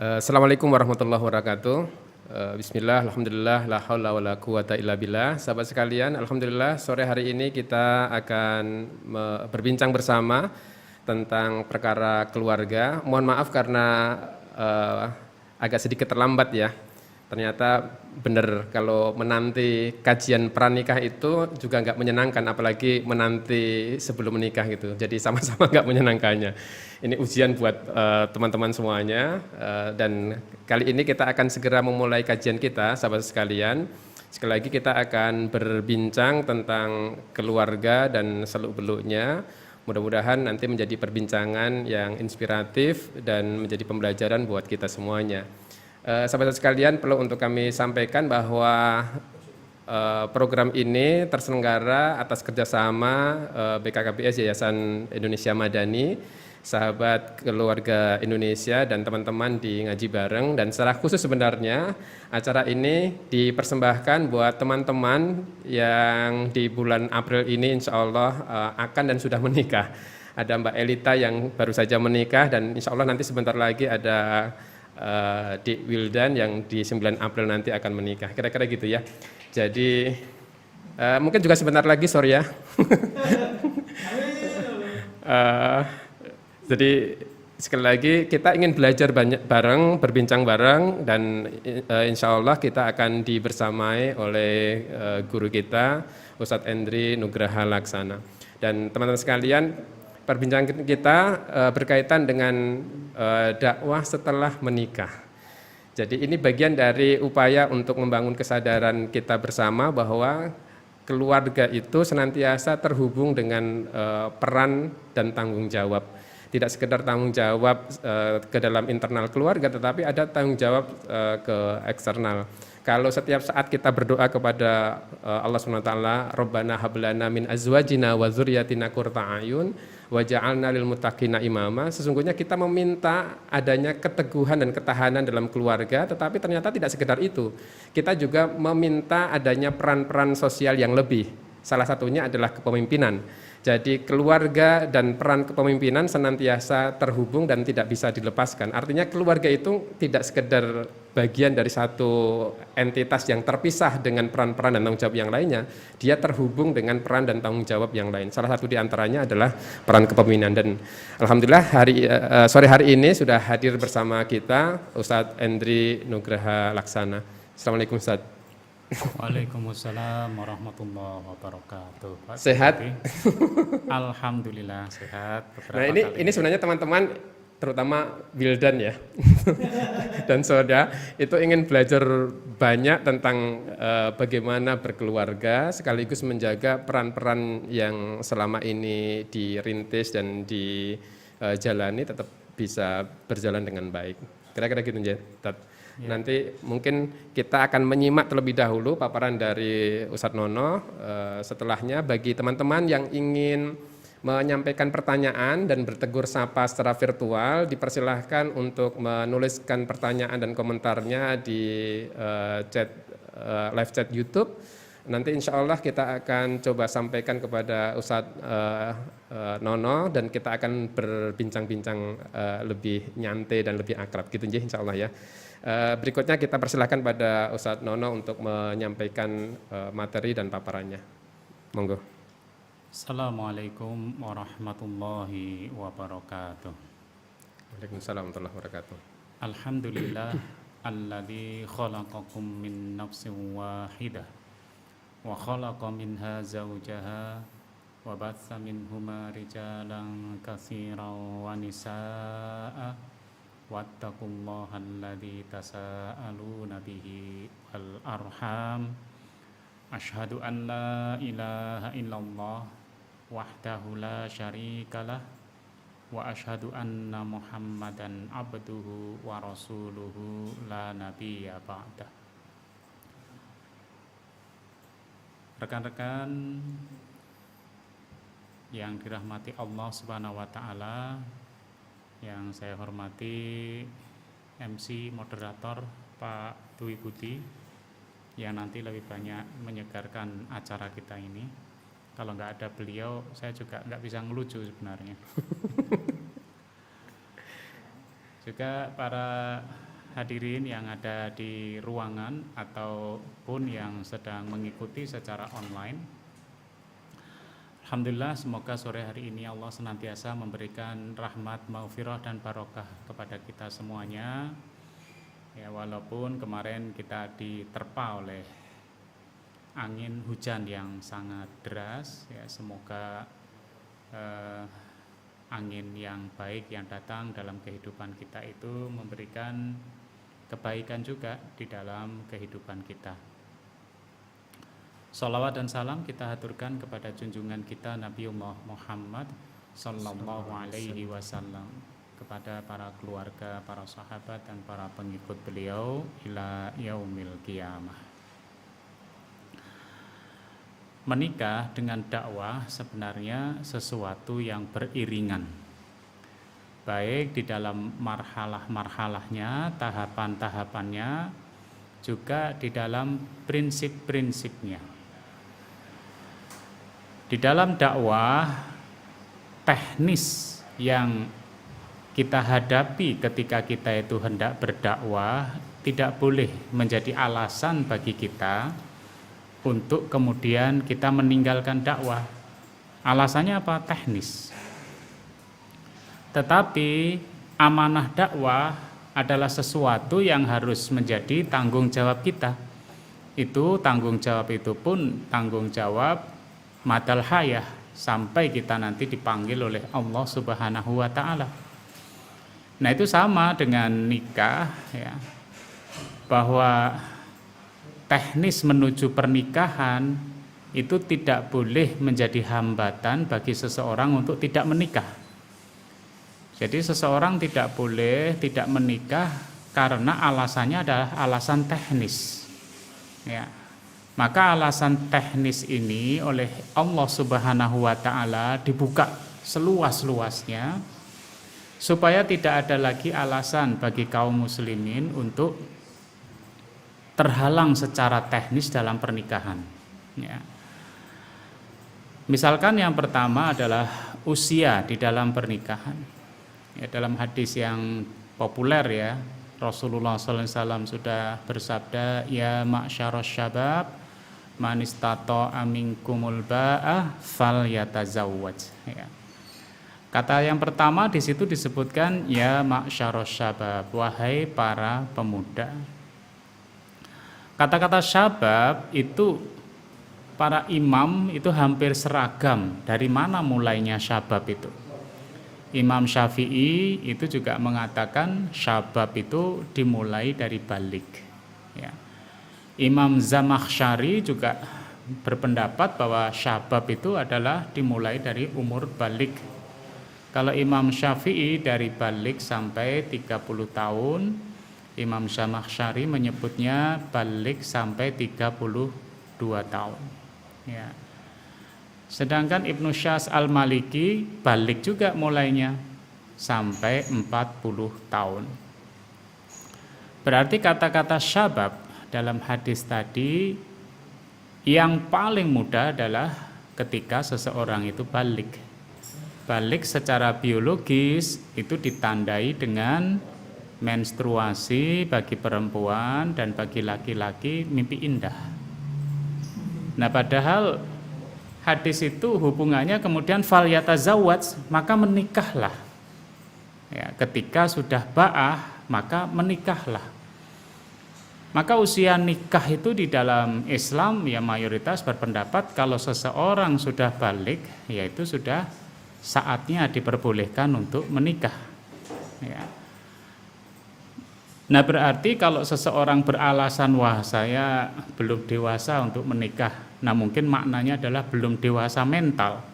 Assalamualaikum warahmatullahi wabarakatuh. Bismillah, alhamdulillah, la haula wala quwata illa billah. Sahabat sekalian, alhamdulillah sore hari ini kita akan berbincang bersama tentang perkara keluarga. Mohon maaf karena agak sedikit terlambat ya. Ternyata benar kalau menanti kajian pranikah itu juga nggak menyenangkan, apalagi menanti sebelum menikah gitu. Jadi sama-sama nggak menyenangkannya. Ini ujian buat teman-teman semuanya. Dan kali ini kita akan segera memulai kajian kita, sahabat sekalian. Sekali lagi kita akan berbincang tentang keluarga dan seluk-beluknya. Mudah-mudahan nanti menjadi perbincangan yang inspiratif dan menjadi pembelajaran buat kita semuanya. Sahabat sekalian, perlu untuk kami sampaikan bahwa program ini terselenggara atas kerjasama BKKBS Yayasan Indonesia Madani, sahabat keluarga Indonesia dan teman-teman di Ngaji Bareng. Dan secara khusus sebenarnya acara ini dipersembahkan buat teman-teman yang di bulan April ini insya Allah akan dan sudah menikah. Ada Mbak Elita yang baru saja menikah dan insya Allah nanti sebentar lagi ada Dik Wildan yang di 9 April nanti akan menikah, kira-kira gitu ya. Jadi mungkin juga sebentar lagi, sorry ya. Jadi sekali lagi kita ingin belajar banyak bareng, berbincang bareng, dan insya Allah kita akan dibersamai oleh guru kita Ustadz Endri Nugraha Laksana. Dan teman-teman sekalian, perbincangan kita berkaitan dengan dakwah setelah menikah. Jadi ini bagian dari upaya untuk membangun kesadaran kita bersama bahwa keluarga itu senantiasa terhubung dengan peran dan tanggung jawab. Tidak sekedar tanggung jawab ke dalam internal keluarga, tetapi ada tanggung jawab ke eksternal. Kalau setiap saat kita berdoa kepada Allah SWT, Rabbana hablana min azwajina wa dzurriyyatina qurrata a'yun waj'alna lil muttaqina imama, sesungguhnya kita meminta adanya keteguhan dan ketahanan dalam keluarga, tetapi ternyata tidak sekedar itu. Kita juga meminta adanya peran-peran sosial yang lebih. Salah satunya adalah kepemimpinan. Jadi keluarga dan peran kepemimpinan senantiasa terhubung dan tidak bisa dilepaskan. Artinya keluarga itu tidak sekedar bagian dari satu entitas yang terpisah dengan peran-peran dan tanggung jawab yang lainnya. Dia terhubung dengan peran dan tanggung jawab yang lain. Salah satu di antaranya adalah peran kepemimpinan. Dan alhamdulillah sore hari ini sudah hadir bersama kita Ustadz Endri Nugraha Laksana. Assalamualaikum Ustadz. Waalaikumsalam warahmatullahi wabarakatuh. Pak, sehat? Alhamdulillah sehat. Nah ini sebenarnya teman-teman, terutama Wildan ya dan Soda itu ingin belajar banyak tentang bagaimana berkeluarga sekaligus menjaga peran-peran yang selama ini dirintis dan dijalani tetap bisa berjalan dengan baik. Kira-kira gitu ya. Nanti mungkin kita akan menyimak terlebih dahulu paparan dari Ustadz Nono. Setelahnya bagi teman-teman yang ingin menyampaikan pertanyaan dan bertegur sapa secara virtual, dipersilahkan untuk menuliskan pertanyaan dan komentarnya di live chat YouTube. Nanti insya Allah kita akan coba sampaikan kepada Ustadz Nono dan kita akan berbincang-bincang lebih nyantai dan lebih akrab gitu insya Allah ya. Berikutnya kita persilahkan pada Ustadz Nono untuk menyampaikan materi dan paparannya. Monggo. Assalamualaikum warahmatullahi wabarakatuh. Waalaikumsalam warahmatullahi wabarakatuh. Alhamdulillah alladzi khalaqakum min nafsin wahidah wa khalaqa minha zawjaha wa batsa minhuma rijalan katsiran wa nisaa'a wattaqullaha alladzi tasaaluna bihi wal arham. Asyhadu an la ilaha illallah wahdahu la syarikalah wa asyhadu anna Muhammadan abduhu wa rasuluhu la nabiyya ba'dah. Rekan-rekan yang dirahmati Allah Subhanahu wa taala, yang saya hormati MC moderator Pak Dwi Budi yang nanti lebih banyak menyegarkan acara kita ini. Kalau nggak ada beliau, saya juga nggak bisa ngelucu sebenarnya. Juga para hadirin yang ada di ruangan ataupun yang sedang mengikuti secara online. Alhamdulillah, semoga sore hari ini Allah senantiasa memberikan rahmat, maghfirah dan barokah kepada kita semuanya. Ya, walaupun kemarin kita diterpa oleh angin hujan yang sangat deras, ya semoga angin yang baik yang datang dalam kehidupan kita itu memberikan kebaikan juga di dalam kehidupan kita. Shalawat dan salam kita haturkan kepada junjungan kita Nabiullah Muhammad sallallahu alaihi wasallam, kepada para keluarga, para sahabat dan para pengikut beliau ila yaumil qiyamah. Menikah dengan dakwah sebenarnya sesuatu yang beriringan, baik di dalam marhalah-marhalahnya, tahapan-tahapannya, juga di dalam prinsip-prinsipnya. Di dalam dakwah, teknis yang kita hadapi ketika kita itu hendak berdakwah tidak boleh menjadi alasan bagi kita untuk kemudian kita meninggalkan dakwah. Alasannya apa? Teknis. Tetapi amanah dakwah adalah sesuatu yang harus menjadi tanggung jawab kita. Itu tanggung jawab itu pun tanggung jawab madal hayah, sampai kita nanti dipanggil oleh Allah Subhanahu wa taala. Nah, itu sama dengan nikah, ya. Bahwa teknis menuju pernikahan itu tidak boleh menjadi hambatan bagi seseorang untuk tidak menikah. Jadi seseorang tidak boleh tidak menikah karena alasannya adalah alasan teknis. Ya. Maka alasan teknis ini oleh Allah Subhanahu wa taala dibuka seluas-luasnya supaya tidak ada lagi alasan bagi kaum muslimin untuk terhalang secara teknis dalam pernikahan. Ya. Misalkan yang pertama adalah usia di dalam pernikahan. Ya, dalam hadis yang populer, ya, Rasulullah SAW sudah bersabda, ya ma'syaros syabab man istata'a minkumul ba'ah falyatazawwaj. Ya. Kata yang pertama di situ disebutkan ya ma'syaros syabab, wahai para pemuda. Kata-kata syabab itu para imam itu hampir seragam. Dari mana mulainya syabab itu? Imam Syafi'i itu juga mengatakan syabab itu dimulai dari balik. Ya. Imam Zamakhsyari juga berpendapat bahwa syabab itu adalah dimulai dari umur balik. Kalau Imam Syafi'i dari balik sampai 30 tahun, Imam Zamakhsyari menyebutnya balik sampai 32 tahun. Ya. Sedangkan Ibnu Syas Al-Maliki balik juga mulainya sampai 40 tahun. Berarti kata-kata syabab dalam hadis tadi yang paling mudah adalah ketika seseorang itu balik. Balik secara biologis itu ditandai dengan menstruasi bagi perempuan dan bagi laki-laki mimpi indah. Nah, padahal hadis itu hubungannya kemudian fal yatazawwaj, maka menikahlah. Ya, ketika sudah ba'ah maka menikahlah. Maka usia nikah itu di dalam Islam ya mayoritas berpendapat kalau seseorang sudah balik yaitu sudah saatnya diperbolehkan untuk menikah. Ya. Nah, berarti kalau seseorang beralasan wah saya belum dewasa untuk menikah, nah mungkin maknanya adalah belum dewasa mental.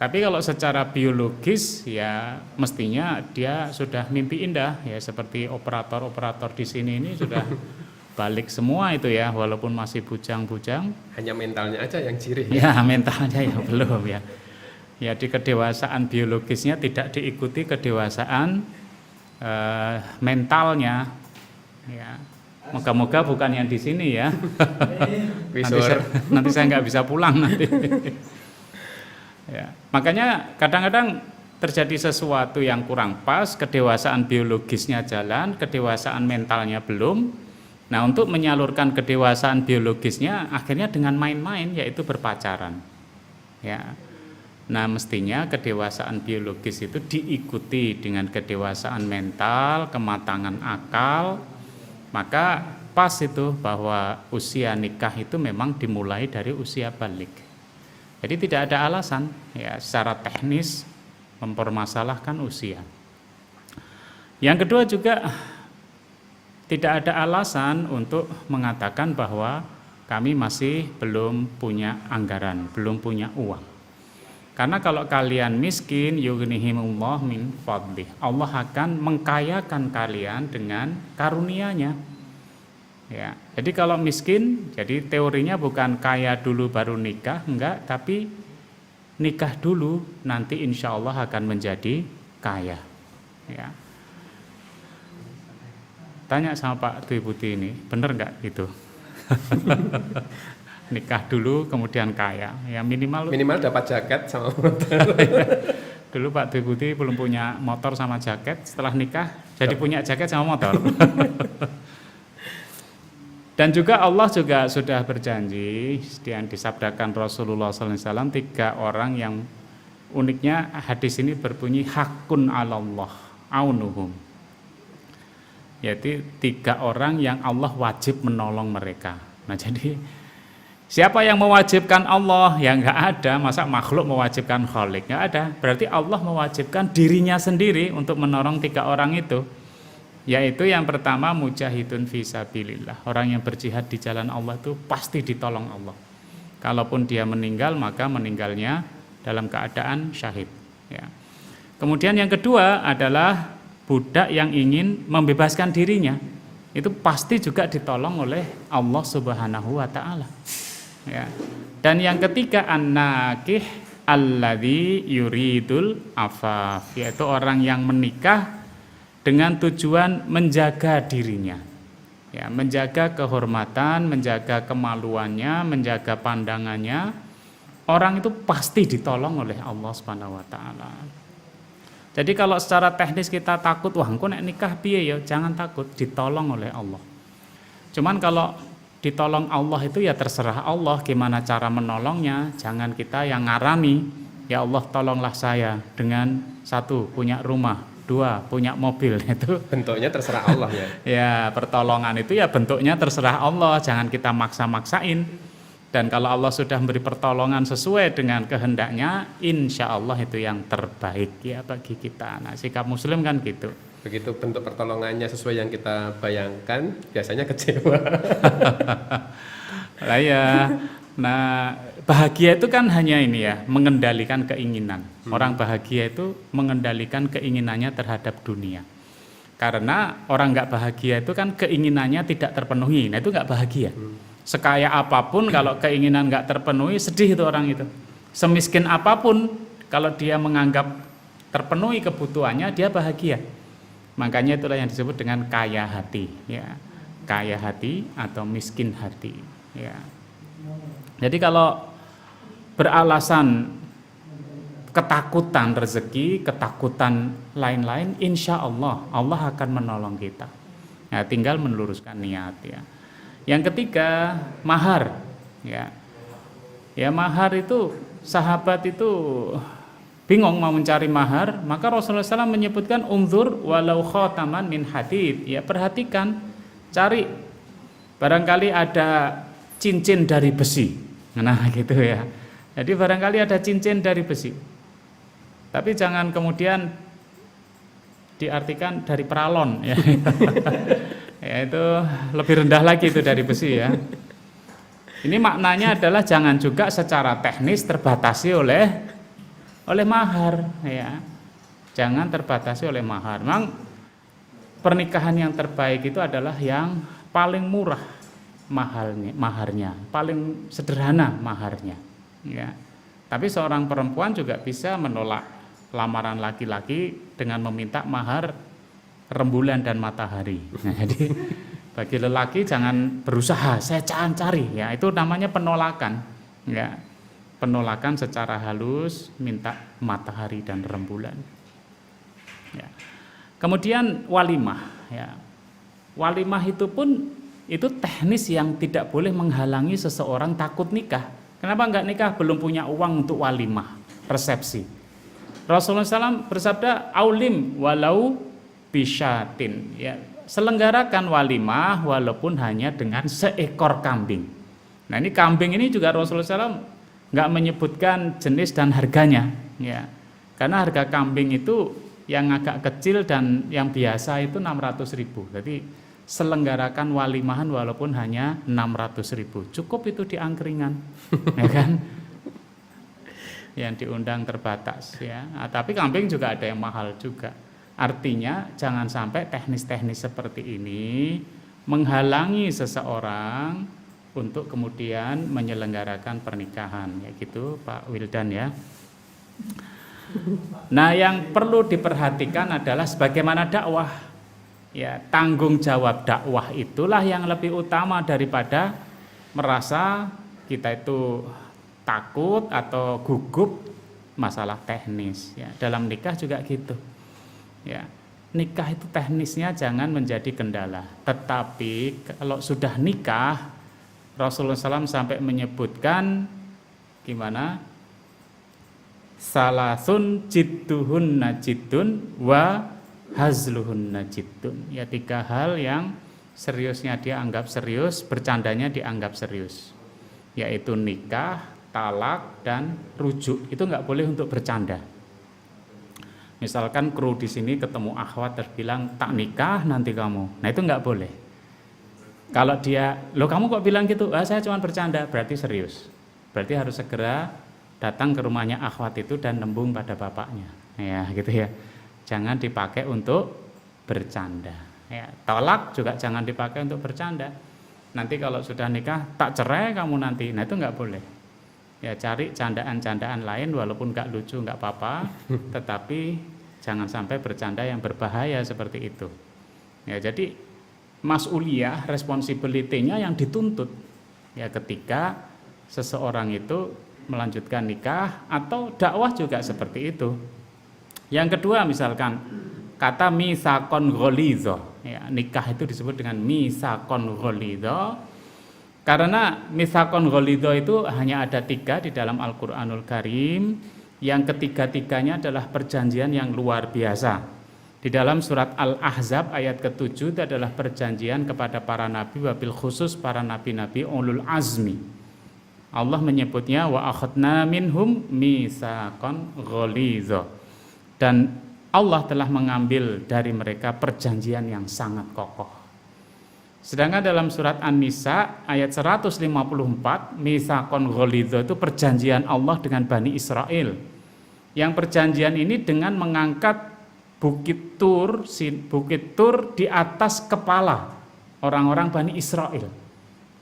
Tapi kalau secara biologis ya mestinya dia sudah mimpi indah ya, seperti operator-operator di sini ini sudah balik semua itu ya, walaupun masih bujang-bujang. Hanya mentalnya aja yang jirih. Ya mentalnya ya belum ya. Ya di kedewasaan biologisnya tidak diikuti kedewasaan mentalnya. Ya. Moga-moga bukan yang di sini ya. nanti saya nggak bisa pulang nanti. Ya, makanya kadang-kadang terjadi sesuatu yang kurang pas, kedewasaan biologisnya jalan, kedewasaan mentalnya belum. Nah, untuk menyalurkan kedewasaan biologisnya akhirnya dengan main-main, yaitu berpacaran. Ya. Nah, mestinya kedewasaan biologis itu diikuti dengan kedewasaan mental, kematangan akal. Maka pas itu bahwa usia nikah itu memang dimulai dari usia balik. Jadi tidak ada alasan ya secara teknis mempermasalahkan usia. Yang kedua juga tidak ada alasan untuk mengatakan bahwa kami masih belum punya anggaran, belum punya uang. Karena kalau kalian miskin, yughnihimullah min fadlih. Allah akan mengkayakan kalian dengan karunia-Nya. Ya, jadi kalau miskin, jadi teorinya bukan kaya dulu baru nikah, enggak, tapi nikah dulu, nanti insya Allah akan menjadi kaya. Ya. Tanya sama Pak Dwi Putih ini, benar enggak itu? Nikah dulu kemudian kaya, ya minimal dapat jaket sama motor. Dulu Pak Dwi Putih belum punya motor sama jaket, setelah nikah jadi punya jaket sama motor. Dan juga Allah juga sudah berjanji yang disabdakan Rasulullah SAW, 3 orang yang uniknya hadis ini berbunyi hakun 'alallah aunuhum. Yaitu 3 orang yang Allah wajib menolong mereka. Nah jadi siapa yang mewajibkan Allah? Ya enggak ada, masa makhluk mewajibkan Khalik? Enggak ada. Berarti Allah mewajibkan dirinya sendiri untuk menolong 3 orang itu. Yaitu yang pertama mujahidun fisabilillah. Orang yang berjihad di jalan Allah itu pasti ditolong Allah. Kalaupun dia meninggal, maka meninggalnya dalam keadaan syahid. Ya. Kemudian yang kedua adalah budak yang ingin membebaskan dirinya. Itu pasti juga ditolong oleh Allah Subhanahu wa Ta'ala. Ya. Dan yang ketiga an-nakih alladzi yuridul afaf, yaitu orang yang menikah dengan tujuan menjaga dirinya, ya, menjaga kehormatan, menjaga kemaluannya, menjaga pandangannya. Orang itu pasti ditolong oleh Allah Subhanahu wa Ta'ala. Jadi kalau secara teknis kita takut, wah engko nek nikah piye ya, jangan takut, ditolong oleh Allah. Cuman kalau ditolong Allah itu ya terserah Allah gimana cara menolongnya. Jangan kita yang ngarani, ya Allah tolonglah saya dengan 1 punya rumah, 2 punya mobil. Itu bentuknya terserah Allah ya. Ya pertolongan itu ya bentuknya terserah Allah, jangan kita maksa-maksain. Dan kalau Allah sudah memberi pertolongan sesuai dengan kehendaknya, insya Allah itu yang terbaik ya bagi kita. Nah sikap muslim kan gitu. Begitu bentuk pertolongannya sesuai yang kita bayangkan, biasanya kecewa. Lah ya. Nah, bahagia itu kan hanya ini ya, mengendalikan keinginan. Orang bahagia itu mengendalikan keinginannya terhadap dunia. Karena orang nggak bahagia itu kan keinginannya tidak terpenuhi. Nah itu nggak bahagia. Sekaya apapun kalau keinginan nggak terpenuhi, sedih itu orang itu. Semiskin apapun kalau dia menganggap terpenuhi kebutuhannya, dia bahagia. Makanya itulah yang disebut dengan kaya hati, ya. Kaya hati atau miskin hati, ya. Jadi kalau beralasan ketakutan rezeki, ketakutan lain-lain, insya Allah Allah akan menolong kita. Ya, tinggal meluruskan niat ya. Yang ketiga mahar, ya. Ya mahar itu sahabat itu bingung mau mencari mahar, maka Rasulullah SAW menyebutkan unzur walau khataman min hadid. Ya perhatikan, cari barangkali ada cincin dari besi. Nah gitu ya. Jadi barangkali ada cincin dari besi. Tapi jangan kemudian diartikan dari peralon ya. Ya itu lebih rendah lagi itu dari besi ya. Ini maknanya adalah jangan juga secara teknis terbatasi oleh oleh mahar, ya. Jangan terbatasi oleh mahar. Memang pernikahan yang terbaik itu adalah yang paling murah maharnya, paling sederhana maharnya, ya. Tapi seorang perempuan juga bisa menolak lamaran laki-laki dengan meminta mahar rembulan dan matahari. Nah, jadi bagi lelaki jangan berusaha saya cari, ya, itu namanya penolakan, ya. Penolakan secara halus minta matahari dan rembulan. Ya. Kemudian walimah, ya. Walimah itu pun itu teknis yang tidak boleh menghalangi seseorang takut nikah. Kenapa enggak nikah? Belum punya uang untuk walimah, resepsi. Rasulullah SAW bersabda, aulim walau bisyatin, ya, selenggarakan walimah walaupun hanya dengan seekor kambing. Nah, ini kambing ini juga Rasulullah SAW enggak menyebutkan jenis dan harganya, ya. Karena harga kambing itu yang agak kecil dan yang biasa itu 600.000. Jadi selenggarakan walimahan walaupun hanya 600.000, cukup itu di angkringan, ya kan? Yang diundang terbatas, ya. Nah, tapi kambing juga ada yang mahal juga. Artinya jangan sampai teknis-teknis seperti ini menghalangi seseorang untuk kemudian menyelenggarakan pernikahan, ya gitu Pak Wildan, ya. Nah, yang perlu diperhatikan adalah sebagaimana dakwah. Ya, tanggung jawab dakwah itulah yang lebih utama daripada merasa kita itu takut atau gugup masalah teknis, ya. Dalam nikah juga gitu, ya. Nikah itu teknisnya jangan menjadi kendala. Tetapi kalau sudah nikah, Rasulullah SAW sampai menyebutkan gimana? Salasun jidduhunna jiddun wa hazluhun najidun, ya, 3 hal yang seriusnya dia anggap serius, bercandanya dianggap serius, yaitu nikah, talak, dan rujuk. Itu nggak boleh untuk bercanda. Misalkan kru di sini ketemu akhwat terbilang tak nikah nanti kamu, nah itu nggak boleh. Kalau dia, lo kamu kok bilang gitu? Saya cuma bercanda, berarti serius. Berarti harus segera datang ke rumahnya akhwat itu dan nembung pada bapaknya, ya gitu ya. Jangan dipakai untuk bercanda, ya. Tolak juga jangan dipakai untuk bercanda. Nanti kalau sudah nikah tak cerai kamu nanti, nah itu nggak boleh. Ya, cari candaan-candaan lain walaupun nggak lucu nggak apa-apa, tetapi jangan sampai bercanda yang berbahaya seperti itu. Ya, jadi mas'uliyah, responsibility-nya yang dituntut, ya, ketika seseorang itu melanjutkan nikah atau dakwah juga seperti itu. Yang kedua misalkan kata misakon gholidho, ya, nikah itu disebut dengan misakon gholidho karena misakon gholidho itu hanya ada 3 di dalam Al-Quranul Karim. Yang ketiga-tiganya adalah perjanjian yang luar biasa. Di dalam surat Al-Ahzab ayat ke-7 itu adalah perjanjian kepada para nabi, wabil khusus para nabi-nabi ulul azmi. Allah menyebutnya wa akhadna minhum misakon gholidho. Dan Allah telah mengambil dari mereka perjanjian yang sangat kokoh. Sedangkan dalam surat An-Nisa ayat 154, mitsaqon ghalidho itu perjanjian Allah dengan Bani Israel. Yang perjanjian ini dengan mengangkat Bukit Tur di atas kepala orang-orang Bani Israel.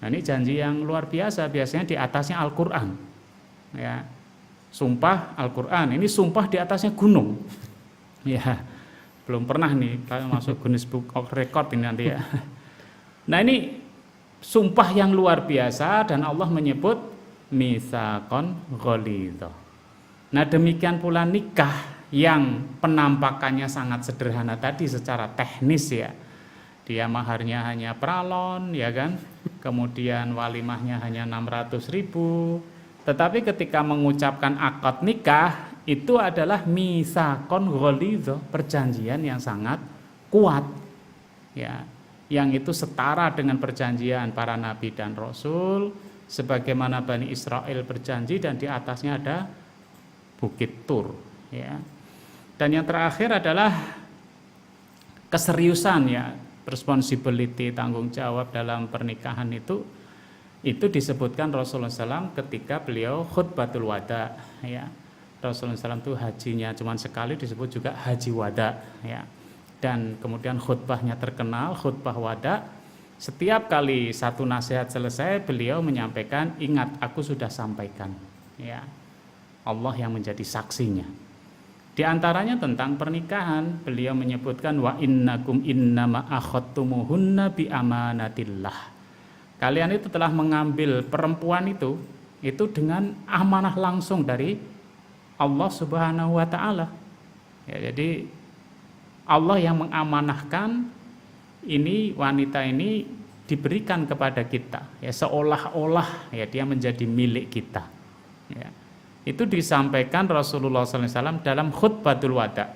Nah, ini janji yang luar biasa, biasanya di atasnya Al-Quran, ya. Sumpah Al-Quran, ini sumpah di atasnya gunung, ya. Belum pernah nih kalau masuk Guinness Book of Record ini nanti, ya. Nah, ini sumpah yang luar biasa dan Allah menyebut mitsaqon ghalidho. Nah, demikian pula nikah yang penampakannya sangat sederhana tadi secara teknis, ya. Dia maharnya hanya pralon, ya kan. Kemudian walimahnya hanya 600.000. Tetapi ketika mengucapkan akad nikah itu adalah mitsaqon ghalidho, perjanjian yang sangat kuat, ya, yang itu setara dengan perjanjian para nabi dan rasul, sebagaimana Bani Israel berjanji dan di atasnya ada Bukit Tur, ya. Dan yang terakhir adalah keseriusan, ya, responsibility, tanggung jawab dalam pernikahan itu disebutkan Rasulullah SAW ketika beliau khutbatul wada, ya. Rasulullah SAW itu hajinya cuma sekali, disebut juga haji wada, ya. Dan kemudian khutbahnya terkenal, khutbah wada. Setiap kali satu nasihat selesai, beliau menyampaikan, ingat aku sudah sampaikan, ya. Allah yang menjadi saksinya. Di antaranya tentang pernikahan, beliau menyebutkan wa innakum innama akhadtumuhunna bi amanatillah. Kalian itu telah mengambil perempuan itu dengan amanah langsung dari Allah Subhanahu wa taala. Ya, jadi Allah yang mengamanahkan ini, wanita ini diberikan kepada kita, ya, seolah-olah ya dia menjadi milik kita. Ya. Itu disampaikan Rasulullah SAW dalam khutbatul wada.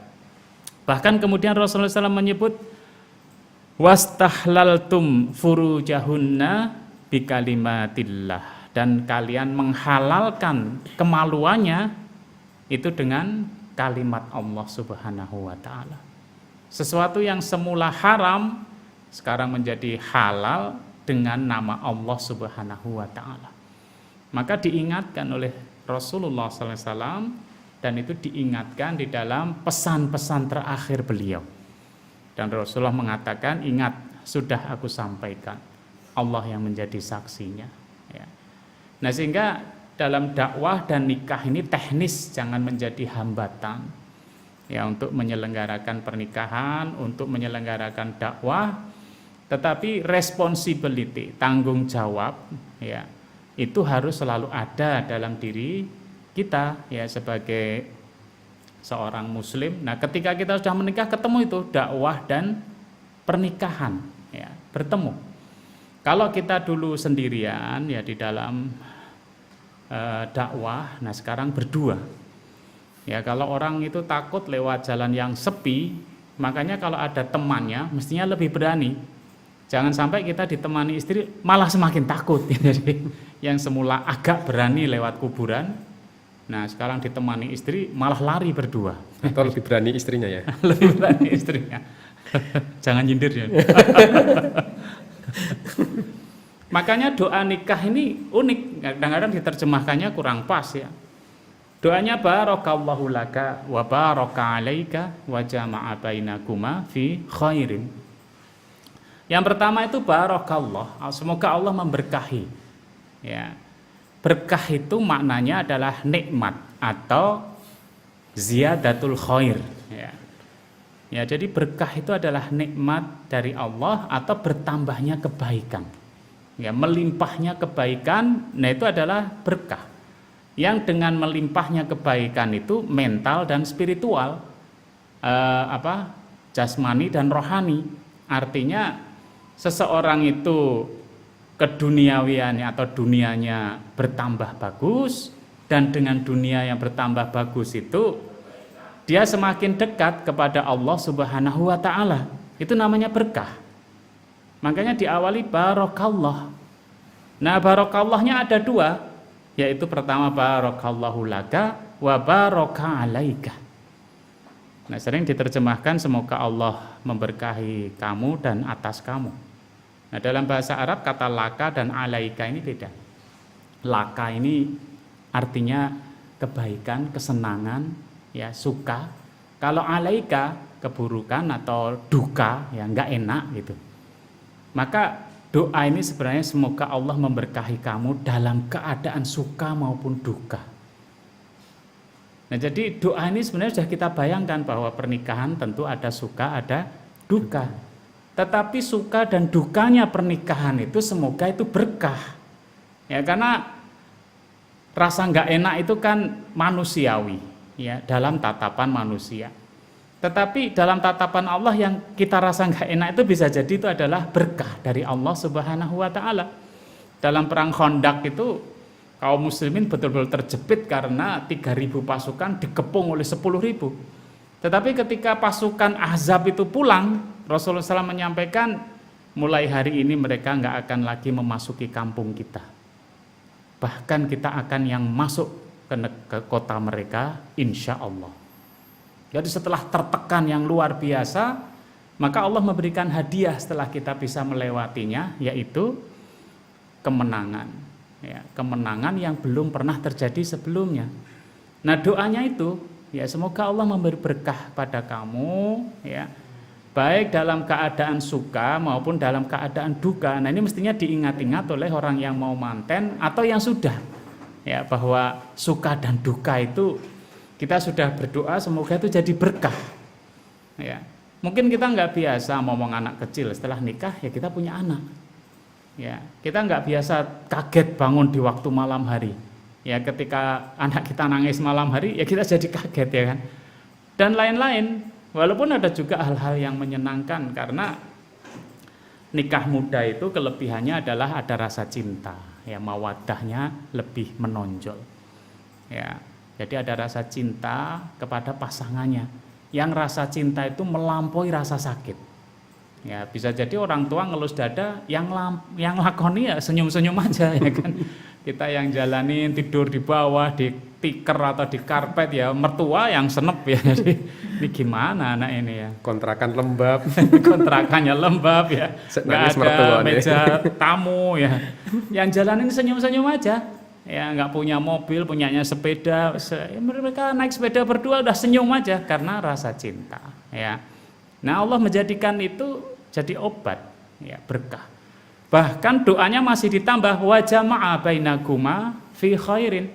Bahkan kemudian Rasulullah SAW menyebut wastahlaltum furujahunna bikalimatillah, dan kalian menghalalkan kemaluannya itu dengan kalimat Allah Subhanahu wa taala. Sesuatu yang semula haram sekarang menjadi halal dengan nama Allah Subhanahu wa taala. Maka diingatkan oleh Rasulullah SAW, dan itu diingatkan di dalam pesan-pesan terakhir beliau. Dan Rasulullah mengatakan, ingat, sudah aku sampaikan, Allah yang menjadi saksinya. Ya. Nah, sehingga dalam dakwah dan nikah ini teknis jangan menjadi hambatan, ya, untuk menyelenggarakan pernikahan, untuk menyelenggarakan dakwah, tetapi responsibility, tanggung jawab, ya, itu harus selalu ada dalam diri kita, ya, sebagai seorang muslim. Nah, ketika kita sudah menikah, ketemu itu dakwah dan pernikahan, ya, bertemu. Kalau kita dulu sendirian, ya, di dalam dakwah, nah sekarang berdua. Ya, kalau orang itu takut lewat jalan yang sepi, makanya kalau ada temannya mestinya lebih berani. Jangan sampai kita ditemani istri malah semakin takut. Jadi yang semula agak berani lewat kuburan, nah sekarang ditemani istri malah lari berdua. Atau lebih berani istrinya, ya. Lebih berani istrinya. Jangan nyindir, ya. Makanya doa nikah ini unik, kadang-kadang diterjemahkannya kurang pas, ya. Doanya barakallahu laka wa baraka alaika wa jama'a bainakuma fi khairin. Yang pertama itu barakallah, semoga Allah memberkahi. Ya. Berkah itu maknanya adalah nikmat atau ziyadatul khair. Ya. Ya, jadi berkah itu adalah nikmat dari Allah atau bertambahnya kebaikan. Ya, melimpahnya kebaikan, nah itu adalah berkah. Yang dengan melimpahnya kebaikan itu mental dan spiritual, jasmani dan rohani. Artinya seseorang itu keduniawiannya atau dunianya bertambah bagus, dan dengan dunia yang bertambah bagus itu dia semakin dekat kepada Allah Subhanahu wa taala. Itu namanya berkah. Makanya diawali barakallah. Nah, barakallahnya ada dua, yaitu pertama barakallahu laka wa baraka alaika. Nah, sering diterjemahkan semoga Allah memberkahi kamu dan atas kamu. Nah, dalam bahasa Arab kata laka dan alaika ini beda. Laka ini artinya kebaikan, kesenangan, ya, suka. Kalau alaika keburukan atau duka, ya, enggak enak gitu. Maka doa ini sebenarnya semoga Allah memberkahi kamu dalam keadaan suka maupun duka. Nah, jadi doa ini sebenarnya sudah kita bayangkan bahwa pernikahan tentu ada suka, ada duka. Tetapi suka dan dukanya pernikahan itu semoga itu berkah. Ya, karena rasa nggak enak itu kan manusiawi, ya, dalam tatapan manusia. Tetapi dalam tatapan Allah yang kita rasa nggak enak itu bisa jadi itu adalah berkah dari Allah Subhanahu wa taala. Dalam perang Khandaq itu kaum muslimin betul-betul terjepit karena 3.000 pasukan dikepung oleh 10.000. Tetapi ketika pasukan Ahzab itu pulang, Rasulullah SAW menyampaikan, mulai hari ini mereka nggak akan lagi memasuki kampung kita. Bahkan kita akan yang masuk ke kota mereka, insya Allah. Jadi setelah tertekan yang luar biasa, maka Allah memberikan hadiah setelah kita bisa melewatinya, yaitu kemenangan. Ya, kemenangan yang belum pernah terjadi sebelumnya. Nah, doanya itu ya semoga Allah memberi berkah pada kamu ya, baik dalam keadaan suka maupun dalam keadaan duka. Nah, ini mestinya diingat-ingat oleh orang yang mau manten atau yang sudah ya, bahwa suka dan duka itu kita sudah berdoa semoga itu jadi berkah ya. Mungkin kita nggak biasa ngomong anak kecil, setelah nikah ya kita punya anak ya, kita nggak biasa kaget bangun di waktu malam hari ya, ketika anak kita nangis malam hari ya kita jadi kaget ya kan, dan lain-lain. Walaupun ada juga hal-hal yang menyenangkan, karena nikah muda itu kelebihannya adalah ada rasa cinta ya, mawaddahnya lebih menonjol ya. Jadi ada rasa cinta kepada pasangannya, yang rasa cinta itu melampaui rasa sakit ya. Bisa jadi orang tua ngelus dada, yang lakoni ya senyum-senyum aja ya kan. Kita yang jalanin tidur di bawah, di tikar atau di karpet ya, mertua yang senep ya. Jadi ini gimana anak ini ya, Kontrakan lembab. kontrakannya lembab ya, nggak Nangis ada mertua nih. meja tamu ya, yang jalanin senyum-senyum aja ya, nggak punya mobil, punyanya sepeda, mereka naik sepeda berdua udah senyum aja karena rasa cinta ya. Nah, Allah menjadikan itu jadi obat ya, berkah. Bahkan doanya masih ditambah, wa jama'a bainakuma fi khairin.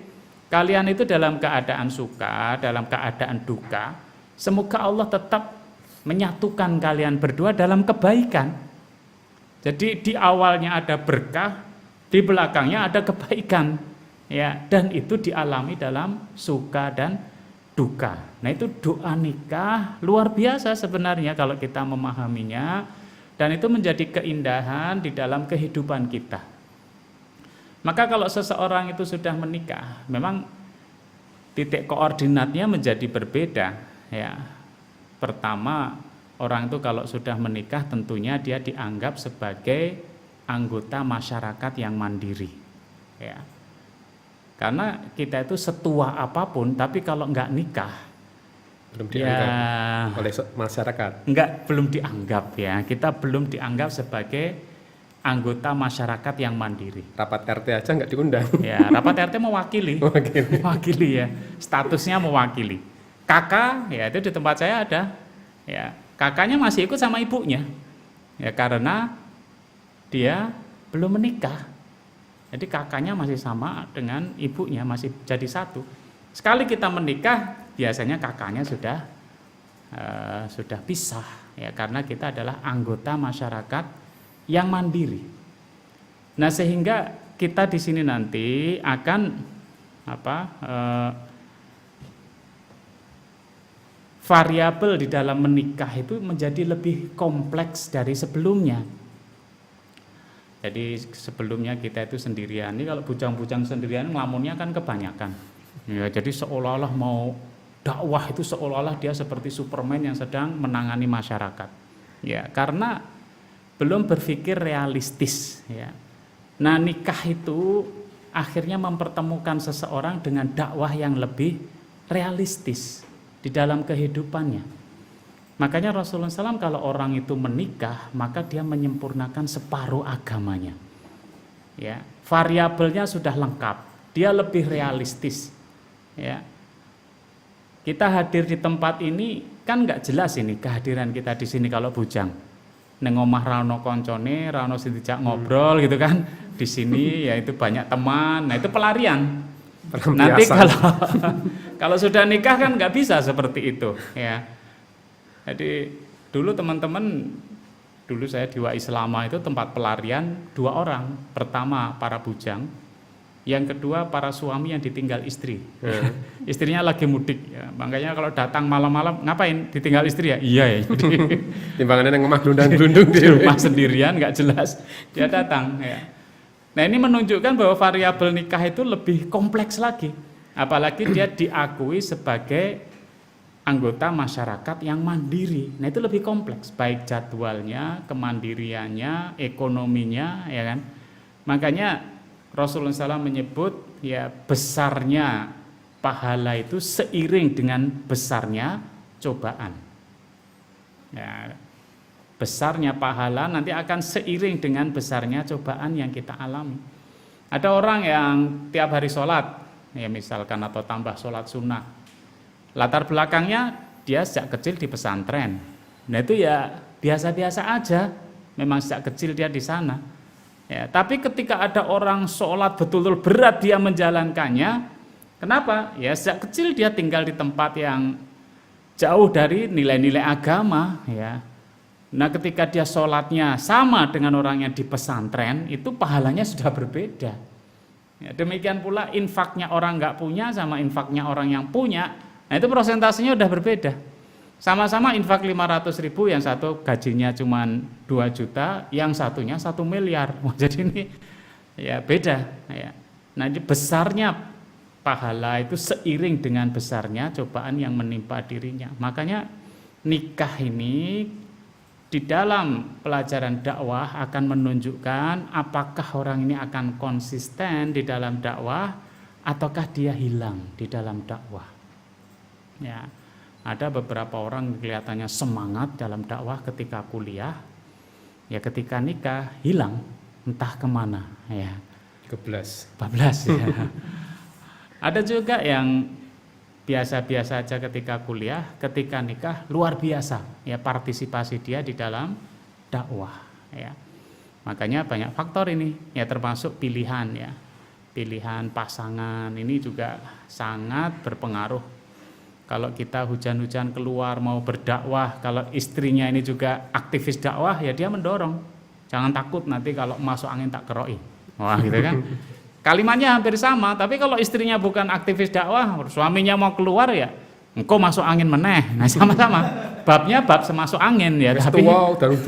Kalian itu dalam keadaan suka, dalam keadaan duka, semoga Allah tetap menyatukan kalian berdua dalam kebaikan. Jadi di awalnya ada berkah, di belakangnya ada kebaikan ya, dan itu dialami dalam suka dan duka. Nah, itu doa nikah luar biasa sebenarnya kalau kita memahaminya, dan itu menjadi keindahan di dalam kehidupan kita. Maka kalau seseorang itu sudah menikah, memang titik koordinatnya menjadi berbeda ya. Pertama, orang itu kalau sudah menikah tentunya dia dianggap sebagai anggota masyarakat yang mandiri ya. Karena kita itu setua apapun, tapi kalau enggak nikah Belum dianggap ya, oleh masyarakat. belum dianggap ya. Kita belum dianggap sebagai anggota masyarakat yang mandiri. Rapat RT aja nggak diundang. Ya, rapat RT mewakili. Mewakili ya. Statusnya mewakili. Kakak ya, itu di tempat saya ada. Ya, kakaknya masih ikut sama ibunya. Ya, karena dia belum menikah. Jadi kakaknya masih sama dengan ibunya, masih jadi satu. Sekali kita menikah, biasanya kakaknya sudah pisah ya, karena kita adalah anggota masyarakat yang mandiri. Nah, sehingga kita di sini nanti akan variabel di dalam menikah itu menjadi lebih kompleks dari sebelumnya. Jadi sebelumnya kita itu sendirian. Ini kalau bujang-bujang sendirian ngelamunnya kan kebanyakan. Ya, jadi seolah-olah mau dakwah itu seolah-olah dia seperti Superman yang sedang menangani masyarakat. Ya, karena belum berpikir realistis ya. Nah, nikah itu akhirnya mempertemukan seseorang dengan dakwah yang lebih realistis di dalam kehidupannya. Makanya Rasulullah SAW kalau orang itu menikah, maka dia menyempurnakan separuh agamanya. Ya, variabelnya sudah lengkap, dia lebih realistis. Ya, kita hadir di tempat ini kan nggak jelas ini kehadiran kita di sini kalau bujang. Neng omah rano koncone, rano sintijak ngobrol gitu kan. Di sini ya itu banyak teman, nah itu pelarian. Nanti kalau sudah nikah kan nggak bisa seperti itu ya. Jadi dulu teman-teman, dulu saya di Wa Islama itu tempat pelarian 2 orang. Pertama para bujang, yang kedua para suami yang ditinggal istri. Istrinya lagi mudik ya. Makanya kalau datang malam-malam, ngapain ditinggal istri ya? Iya ya. Timbangannya yang rumah gelundang-gelundung di rumah sendirian nggak jelas, dia datang ya. Nah, ini menunjukkan bahwa variabel nikah itu lebih kompleks lagi. Apalagi dia diakui sebagai anggota masyarakat yang mandiri. Nah, itu lebih kompleks, baik jadwalnya, kemandiriannya, ekonominya, ya kan. Makanya Rasulullah SAW menyebut ya besarnya pahala itu seiring dengan besarnya cobaan. Ya, besarnya pahala nanti akan seiring dengan besarnya cobaan yang kita alami. Ada orang yang tiap hari sholat, ya misalkan, atau tambah sholat sunnah. Latar belakangnya dia sejak kecil di pesantren. Nah itu ya biasa-biasa aja, memang sejak kecil dia di sana. Ya, tapi ketika ada orang sholat betul-betul berat dia menjalankannya, kenapa? Ya sejak kecil dia tinggal di tempat yang jauh dari nilai-nilai agama, ya. Nah ketika dia sholatnya sama dengan orang yang di pesantren, itu pahalanya sudah berbeda. Ya, demikian pula infaknya orang nggak punya sama infaknya orang yang punya, nah itu prosentasenya udah berbeda. Sama-sama infak 500.000, yang satu gajinya cuma 2 juta, yang satunya 1 miliar. Wah, jadi ini ya beda. Ya. Nah ini besarnya pahala itu seiring dengan besarnya cobaan yang menimpa dirinya. Makanya nikah ini di dalam pelajaran dakwah akan menunjukkan apakah orang ini akan konsisten di dalam dakwah ataukah dia hilang di dalam dakwah. Ya, ada beberapa orang kelihatannya semangat dalam dakwah ketika kuliah, ya ketika nikah hilang entah kemana. Ya, bablas ya. Ada juga yang biasa-biasa aja ketika kuliah, ketika nikah luar biasa ya partisipasi dia di dalam dakwah ya. Makanya banyak faktor ini ya, termasuk pilihan ya. Pilihan pasangan ini juga sangat berpengaruh. Kalau kita hujan-hujan keluar mau berdakwah, kalau istrinya ini juga aktivis dakwah ya dia mendorong. Jangan takut nanti kalau masuk angin tak keroi. Wah gitu kan. Kalimatnya hampir sama, tapi kalau istrinya bukan aktivis dakwah, suaminya mau keluar ya, engkau masuk angin meneh. Nah sama-sama, babnya bab semasuk angin ya. Tapi wow, dan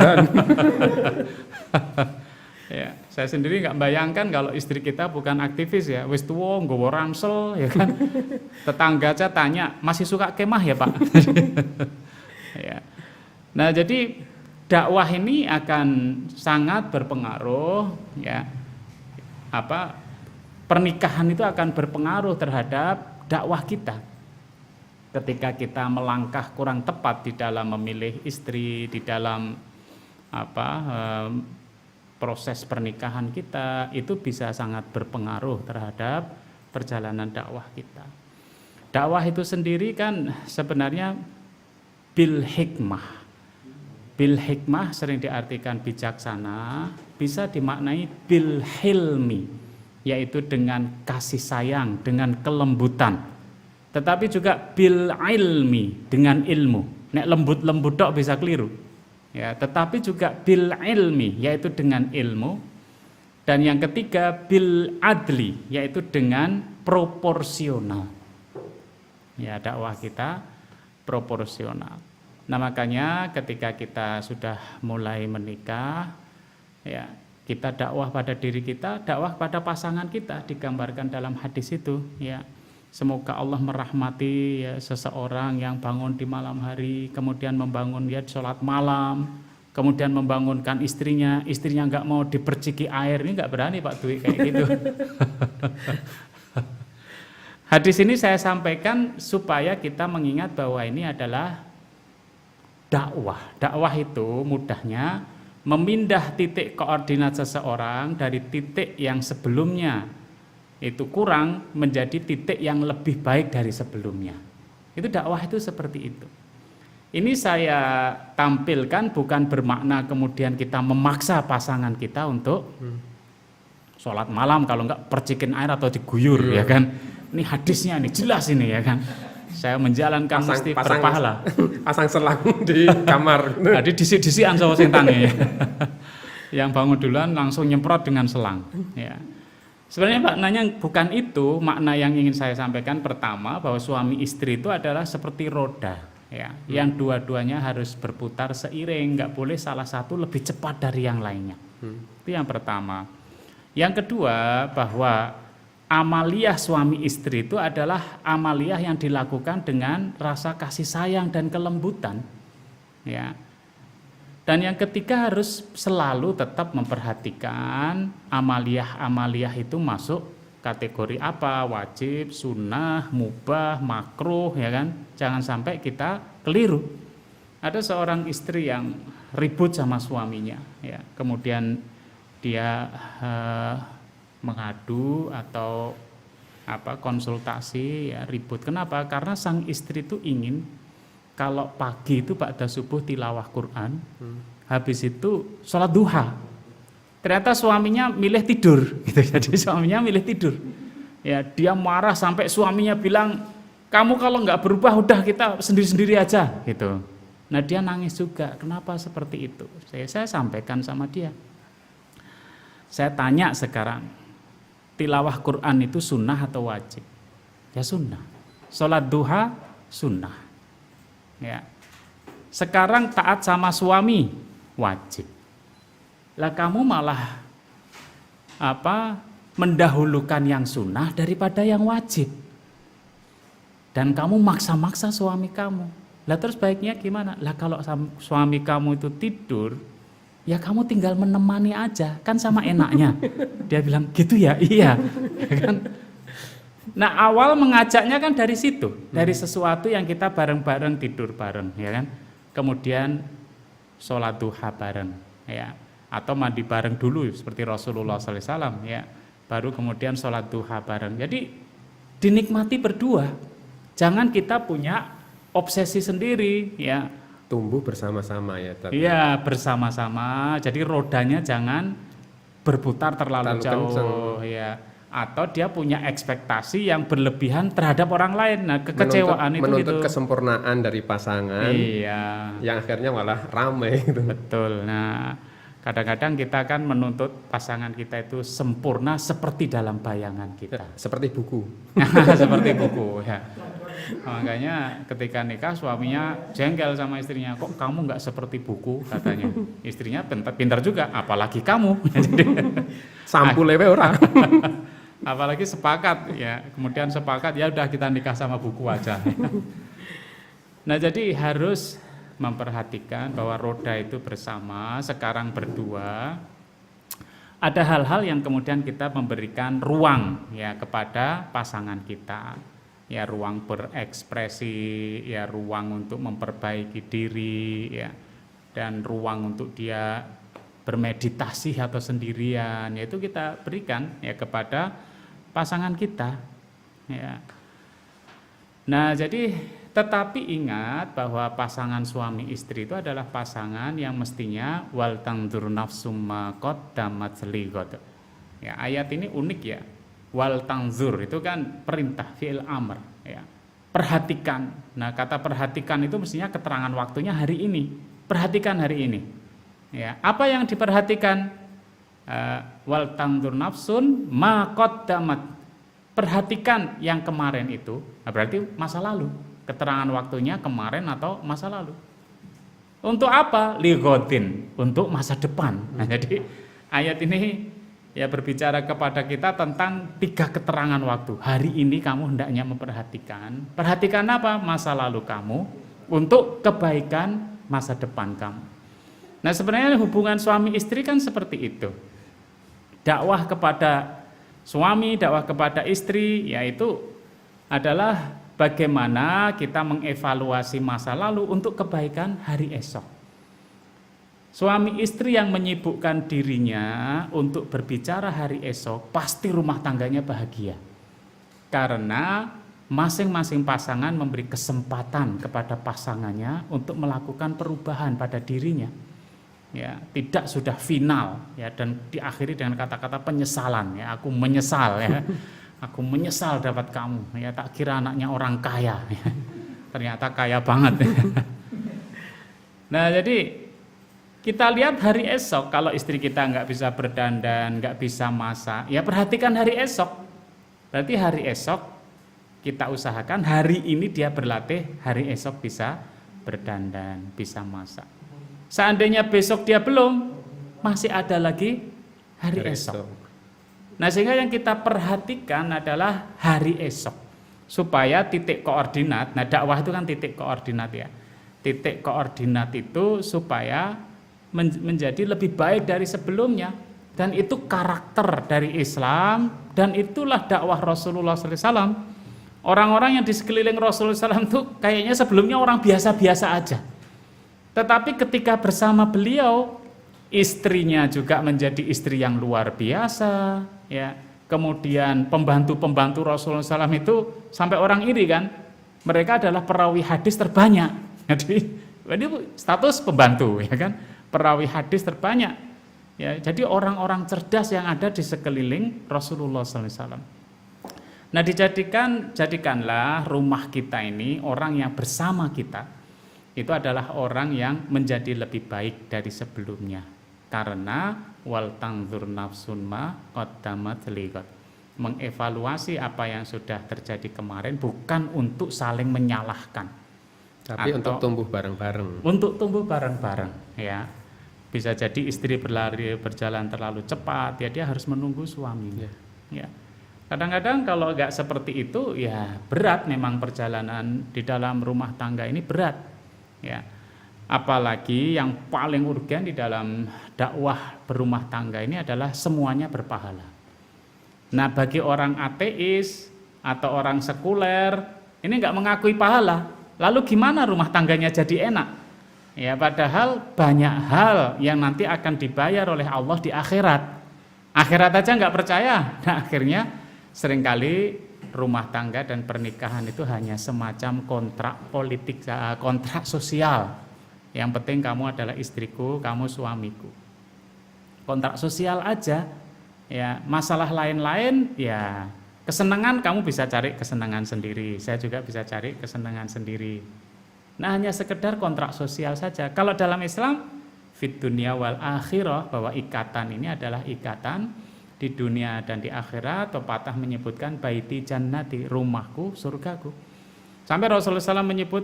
ya, saya sendiri nggak bayangkan kalau istri kita bukan aktivis ya, wis tuwa nggowo ransel ya kan. Tetangga aja tanya, masih suka kemah ya Pak? Ya. Nah jadi dakwah ini akan sangat berpengaruh ya. Pernikahan itu akan berpengaruh terhadap dakwah kita. Ketika kita melangkah kurang tepat di dalam memilih istri, di dalam proses pernikahan kita, itu bisa sangat berpengaruh terhadap perjalanan dakwah kita. Dakwah itu sendiri kan sebenarnya bil hikmah. Bil hikmah sering diartikan bijaksana, bisa dimaknai bil hilmi, yaitu dengan kasih sayang, dengan kelembutan. Tetapi juga bil ilmi, dengan ilmu. Nek lembut-lembut dok bisa keliru. Ya, tetapi juga bil ilmi, yaitu dengan ilmu. Dan yang ketiga bil adli, yaitu dengan proporsional. Ya, dakwah kita proporsional. Nah, makanya ketika kita sudah mulai menikah, ya, kita dakwah pada diri kita, dakwah pada pasangan kita, digambarkan dalam hadis itu ya. Semoga Allah merahmati ya, seseorang yang bangun di malam hari, kemudian membangun ya sholat malam, kemudian membangunkan istrinya nggak mau diperciki air, ini nggak berani Pak Dwi kayak gitu. Hadis ini saya sampaikan supaya kita mengingat bahwa ini adalah dakwah. Dakwah itu mudahnya memindah titik koordinat seseorang dari titik yang sebelumnya itu kurang menjadi titik yang lebih baik dari sebelumnya. Itu dakwah itu seperti itu. Ini saya tampilkan bukan bermakna kemudian kita memaksa pasangan kita untuk sholat malam, kalau enggak percikin air atau diguyur ya kan. Ini hadisnya ini jelas ini ya kan. Saya menjalankan mesti berpahala. Pasang selang di kamar. Nah, disi-disian sama sing tangi. Yang bangun duluan langsung nyemprot dengan selang. Ya. Sebenarnya maknanya bukan itu. Makna yang ingin saya sampaikan pertama bahwa suami istri itu adalah seperti roda. Ya, yang dua-duanya harus berputar seiring, nggak boleh salah satu lebih cepat dari yang lainnya. Itu yang pertama. Yang kedua bahwa amaliyah suami istri itu adalah amaliyah yang dilakukan dengan rasa kasih sayang dan kelembutan. Ya. Dan yang ketiga harus selalu tetap memperhatikan amaliyah-amaliyah itu masuk kategori apa, wajib, sunnah, mubah, makruh, ya kan? Jangan sampai kita keliru. Ada seorang istri yang ribut sama suaminya, ya. Kemudian dia mengadu atau konsultasi ya ribut. Kenapa? Karena sang istri itu ingin kalau pagi itu ba'da subuh tilawah Quran, habis itu sholat duha. Ternyata suaminya milih tidur gitu. Jadi suaminya milih tidur. Ya, dia marah sampai suaminya bilang, "Kamu kalau nggak berubah udah kita sendiri-sendiri aja." gitu. Nah, dia nangis juga. Kenapa seperti itu? Saya sampaikan sama dia. Saya tanya sekarang, tilawah Quran itu sunnah atau wajib? Ya sunnah. Sholat duha sunnah. Ya. Sekarang taat sama suami wajib. Lah kamu malah mendahulukan yang sunnah daripada yang wajib. Dan kamu maksa-maksa suami kamu. Lah terus baiknya gimana? Lah kalau suami kamu itu tidur, ya kamu tinggal menemani aja, kan sama enaknya. Dia bilang, gitu ya? Iya. Kan? Nah, awal mengajaknya kan dari situ, dari sesuatu yang kita bareng-bareng tidur bareng, ya kan? Kemudian sholat duha bareng, ya, atau mandi bareng dulu seperti Rasulullah SAW, ya, baru kemudian sholat duha bareng. Jadi dinikmati berdua, jangan kita punya obsesi sendiri, ya. Tumbuh bersama-sama ya. Iya, bersama-sama. Jadi rodanya jangan berputar terlalu jauh, kenceng. Ya. Atau dia punya ekspektasi yang berlebihan terhadap orang lain. Nah, kekecewaan menuntut kesempurnaan dari pasangan. Iya. Yang akhirnya malah ramai gitu. Betul. Nah, kadang-kadang kita kan menuntut pasangan kita itu sempurna seperti dalam bayangan kita. Seperti buku. Seperti buku, ya. Makanya ketika nikah suaminya jengkel sama istrinya, kok kamu nggak seperti buku katanya. Istrinya pintar juga, apalagi kamu. Sampul lewe ora. Apalagi sepakat ya, kemudian sepakat ya udah kita nikah sama buku aja. Nah, jadi harus memperhatikan bahwa roda itu bersama, sekarang berdua. Ada hal-hal yang kemudian kita memberikan ruang ya kepada pasangan kita. Ya, ruang berekspresi, ya ruang untuk memperbaiki diri, ya, dan ruang untuk dia bermeditasi atau sendirian, yaitu kita berikan ya kepada pasangan kita, ya. Nah, jadi tetapi ingat bahwa pasangan suami istri itu adalah pasangan yang mestinya wal tangdur nafsum ma qaddamat lighad. Ya, ayat ini unik ya. Wal tangzur itu kan perintah fi'il amr, ya. Perhatikan. Nah, kata perhatikan itu mestinya keterangan waktunya hari ini. Perhatikan hari ini. Ya, apa yang diperhatikan? Wal tangzur nafsun ma qaddamat. Perhatikan yang kemarin itu. Nah, berarti masa lalu. Keterangan waktunya kemarin atau masa lalu. Untuk apa? Lighodin, untuk masa depan. Nah, jadi ayat ini ya berbicara kepada kita tentang 3 keterangan waktu. Hari ini kamu hendaknya memperhatikan. Perhatikan apa? Masa lalu kamu untuk kebaikan masa depan kamu. Nah, sebenarnya hubungan suami istri kan seperti itu. Dakwah kepada suami, dakwah kepada istri, yaitu adalah bagaimana kita mengevaluasi masa lalu untuk kebaikan hari esok. Suami istri yang menyibukkan dirinya untuk berbicara hari esok, pasti rumah tangganya bahagia. Karena masing-masing pasangan memberi kesempatan kepada pasangannya untuk melakukan perubahan pada dirinya. Ya, tidak sudah final ya, dan diakhiri dengan kata-kata penyesalan ya, aku menyesal ya. Aku menyesal dapat kamu. Ya, tak kira anaknya orang kaya. Ya. Ternyata kaya banget. Ya. Nah, jadi kita lihat hari esok, kalau istri kita nggak bisa berdandan, nggak bisa masak, ya perhatikan hari esok. Berarti hari esok kita usahakan hari ini dia berlatih, hari esok bisa berdandan, bisa masak. Seandainya besok dia belum, masih ada lagi hari esok. Nah, sehingga yang kita perhatikan adalah hari esok. Supaya titik koordinat, nah dakwah itu kan titik koordinat ya. Titik koordinat itu supaya menjadi lebih baik dari sebelumnya, dan itu karakter dari Islam, dan itulah dakwah Rasulullah SAW. Orang-orang yang di sekeliling Rasulullah SAW itu kayaknya sebelumnya orang biasa-biasa aja, tetapi ketika bersama beliau, istrinya juga menjadi istri yang luar biasa, ya. kemudian pembantu-pembantu Rasulullah SAW itu sampai orang iri kan, mereka adalah perawi hadis terbanyak. Jadi status pembantu ya kan, perawi hadis terbanyak. Ya, jadi orang-orang cerdas yang ada di sekeliling Rasulullah SAW. Nah, jadikanlah rumah kita ini orang yang bersama kita itu adalah orang yang menjadi lebih baik dari sebelumnya. Karena wal tanzur nafsun ma qaddamat liqad. Mengevaluasi apa yang sudah terjadi kemarin bukan untuk saling menyalahkan, tapi untuk tumbuh bareng-bareng. Untuk tumbuh bareng-bareng, ya. Bisa jadi istri berjalan terlalu cepat, ya dia harus menunggu suaminya. Ya. Kadang-kadang kalau nggak seperti itu, ya berat memang perjalanan di dalam rumah tangga ini berat. Ya. Apalagi yang paling urgen di dalam dakwah berumah tangga ini adalah semuanya berpahala. Nah, bagi orang ateis atau orang sekuler ini nggak mengakui pahala, lalu gimana rumah tangganya jadi enak? Ya, padahal banyak hal yang nanti akan dibayar oleh Allah di akhirat. Akhirat aja nggak percaya. Nah, akhirnya seringkali rumah tangga dan pernikahan itu hanya semacam kontrak politik, kontrak sosial. Yang penting kamu adalah istriku, kamu suamiku. Kontrak sosial aja. Ya, masalah lain-lain ya kesenangan kamu bisa cari kesenangan sendiri. Saya juga bisa cari kesenangan sendiri. Nah, hanya sekedar kontrak sosial saja. Kalau dalam Islam, fit dunya wal akhirah, bahwa ikatan ini adalah ikatan di dunia dan di akhirat. Pepatah menyebutkan baiti jannati, rumahku, surgaku. Sampai Rasulullah SAW menyebut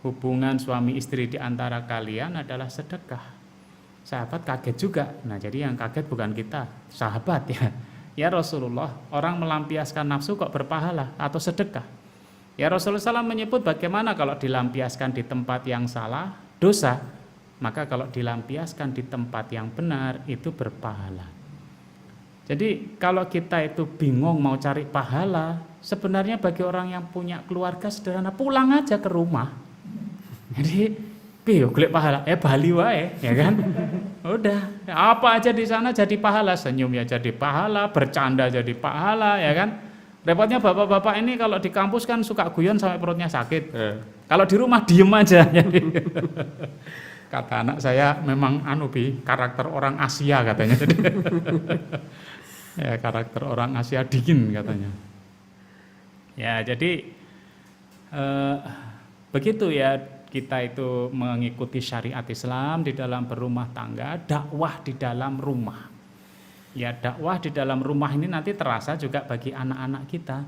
hubungan suami istri di antara kalian adalah sedekah. Sahabat kaget juga. Nah, jadi yang kaget bukan kita, sahabat ya. Ya Rasulullah, orang melampiaskan nafsu kok berpahala atau sedekah? Ya Rasulullah SAW menyebut bagaimana kalau dilampiaskan di tempat yang salah, dosa. Maka kalau dilampiaskan di tempat yang benar, itu berpahala. Jadi kalau kita itu bingung mau cari pahala, sebenarnya bagi orang yang punya keluarga sederhana, pulang aja ke rumah. Jadi, piye golek pahala? Bali wae, ya kan? Udah, apa aja di sana jadi pahala, senyum ya jadi pahala, bercanda jadi pahala, ya kan? Repotnya bapak-bapak ini kalau di kampus kan suka guyon sampai perutnya sakit. Kalau di rumah diem aja. Kata anak saya memang karakter orang Asia katanya. Ya, karakter orang Asia dingin katanya. Ya, jadi begitu ya, kita itu mengikuti syariat Islam di dalam berumah tangga, dakwah di dalam rumah. Ya, dakwah di dalam rumah ini nanti terasa juga bagi anak-anak kita.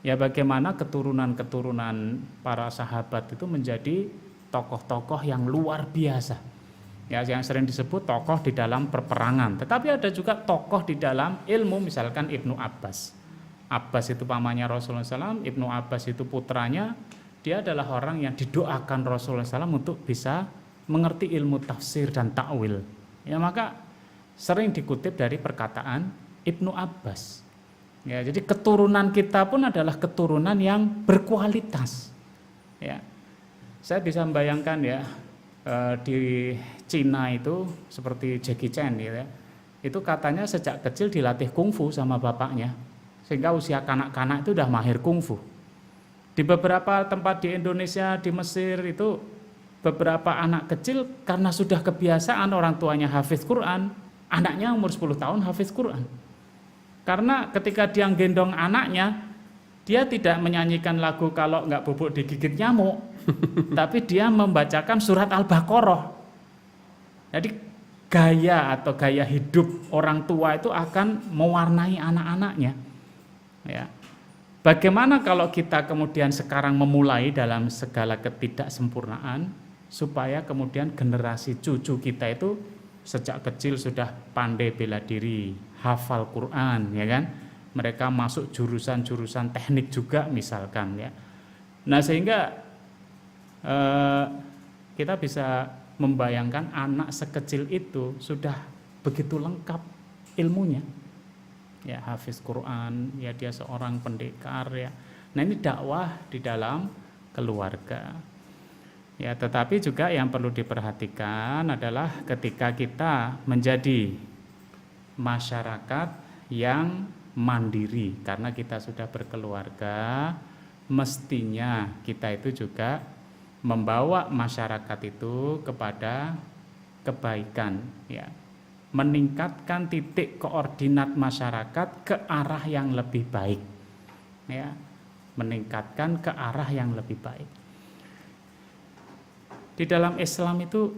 Ya, bagaimana keturunan-keturunan para sahabat itu menjadi tokoh-tokoh yang luar biasa. Ya, yang sering disebut tokoh di dalam perperangan. Tetapi ada juga tokoh di dalam ilmu, misalkan Ibnu Abbas. Abbas itu pamannya Rasulullah SAW, Ibnu Abbas itu putranya. Dia adalah orang yang didoakan Rasulullah SAW untuk bisa mengerti ilmu tafsir dan ta'wil. Ya, maka sering dikutip dari perkataan Ibnu Abbas. Ya, jadi keturunan kita pun adalah keturunan yang berkualitas. Ya, saya bisa membayangkan ya di Cina itu seperti Jackie Chan ya, itu katanya sejak kecil dilatih kungfu sama bapaknya, sehingga usia kanak-kanak itu udah mahir kungfu. Di beberapa tempat di Indonesia, di Mesir itu beberapa anak kecil karena sudah kebiasaan orang tuanya hafiz Quran, anaknya umur 10 tahun hafiz Quran. Karena ketika dia gendong anaknya, dia tidak menyanyikan lagu kalau nggak bubuk digigit nyamuk, tapi dia membacakan surat Al-Baqarah. Jadi gaya atau gaya hidup orang tua itu akan mewarnai anak-anaknya. Ya. Bagaimana kalau kita kemudian sekarang memulai dalam segala ketidaksempurnaan, supaya kemudian generasi cucu kita itu sejak kecil sudah pandai bela diri, hafal Quran, ya kan? Mereka masuk jurusan-jurusan teknik juga misalkan ya. Nah, sehingga kita bisa membayangkan anak sekecil itu sudah begitu lengkap ilmunya. Ya, hafiz Quran, ya dia seorang pendekar ya. Nah, ini dakwah di dalam keluarga. Ya, tetapi juga yang perlu diperhatikan adalah ketika kita menjadi masyarakat yang mandiri karena kita sudah berkeluarga, mestinya kita itu juga membawa masyarakat itu kepada kebaikan, ya, meningkatkan titik koordinat masyarakat ke arah yang lebih baik, ya, meningkatkan ke arah yang lebih baik. Di dalam Islam itu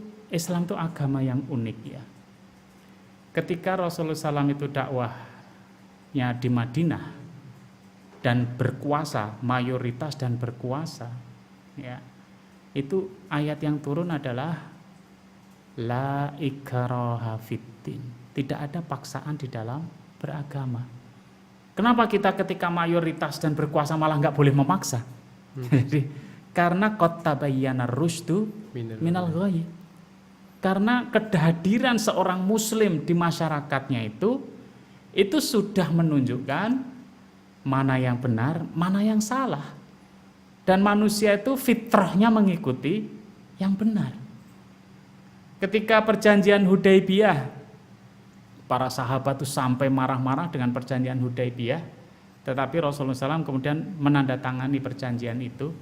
agama yang unik, ya. Ketika Rasulullah SAW itu dakwahnya di Madinah dan berkuasa, mayoritas dan berkuasa, ya, itu ayat yang turun adalah la ikraha fiddin, tidak ada paksaan di dalam beragama. Kenapa kita ketika mayoritas dan berkuasa malah nggak boleh memaksa? Jadi karena qad tabayyana rusdu minal ghayy. Karena kehadiran seorang muslim di masyarakatnya itu sudah menunjukkan mana yang benar, mana yang salah. Dan manusia itu fitrahnya mengikuti yang benar. Ketika perjanjian Hudaybiyah, para sahabat itu sampai marah-marah dengan perjanjian Hudaybiyah, tetapi Rasulullah SAW kemudian menandatangani perjanjian itu.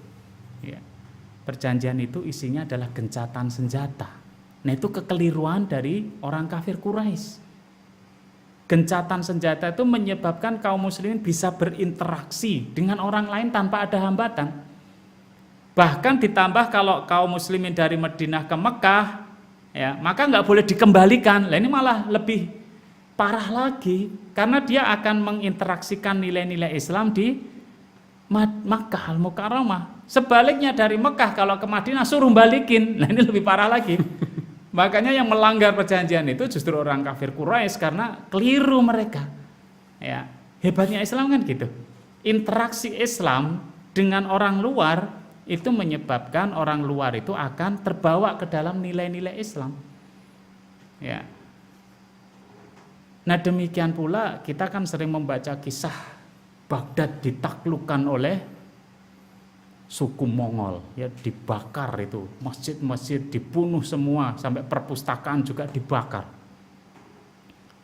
Ya. Perjanjian itu isinya adalah gencatan senjata. Nah, itu kekeliruan dari orang kafir Quraisy. Gencatan senjata itu menyebabkan kaum muslimin bisa berinteraksi dengan orang lain tanpa ada hambatan. Bahkan ditambah kalau kaum muslimin dari Madinah ke Mekah, ya, maka nggak boleh dikembalikan. Lah ini malah lebih parah lagi karena dia akan menginteraksikan nilai-nilai Islam di Makkah Al-Mukarramah. Sebaliknya dari Mekah kalau ke Madinah suruh balikin. Nah ini lebih parah lagi. Makanya yang melanggar perjanjian itu justru orang kafir Quraisy karena keliru mereka. Ya, hebatnya Islam kan gitu. Interaksi Islam dengan orang luar itu menyebabkan orang luar itu akan terbawa ke dalam nilai-nilai Islam. Ya. Nah demikian pula kita kan sering membaca kisah Baghdad ditaklukkan oleh suku Mongol, ya, dibakar itu, masjid-masjid dibunuh semua, sampai perpustakaan juga dibakar.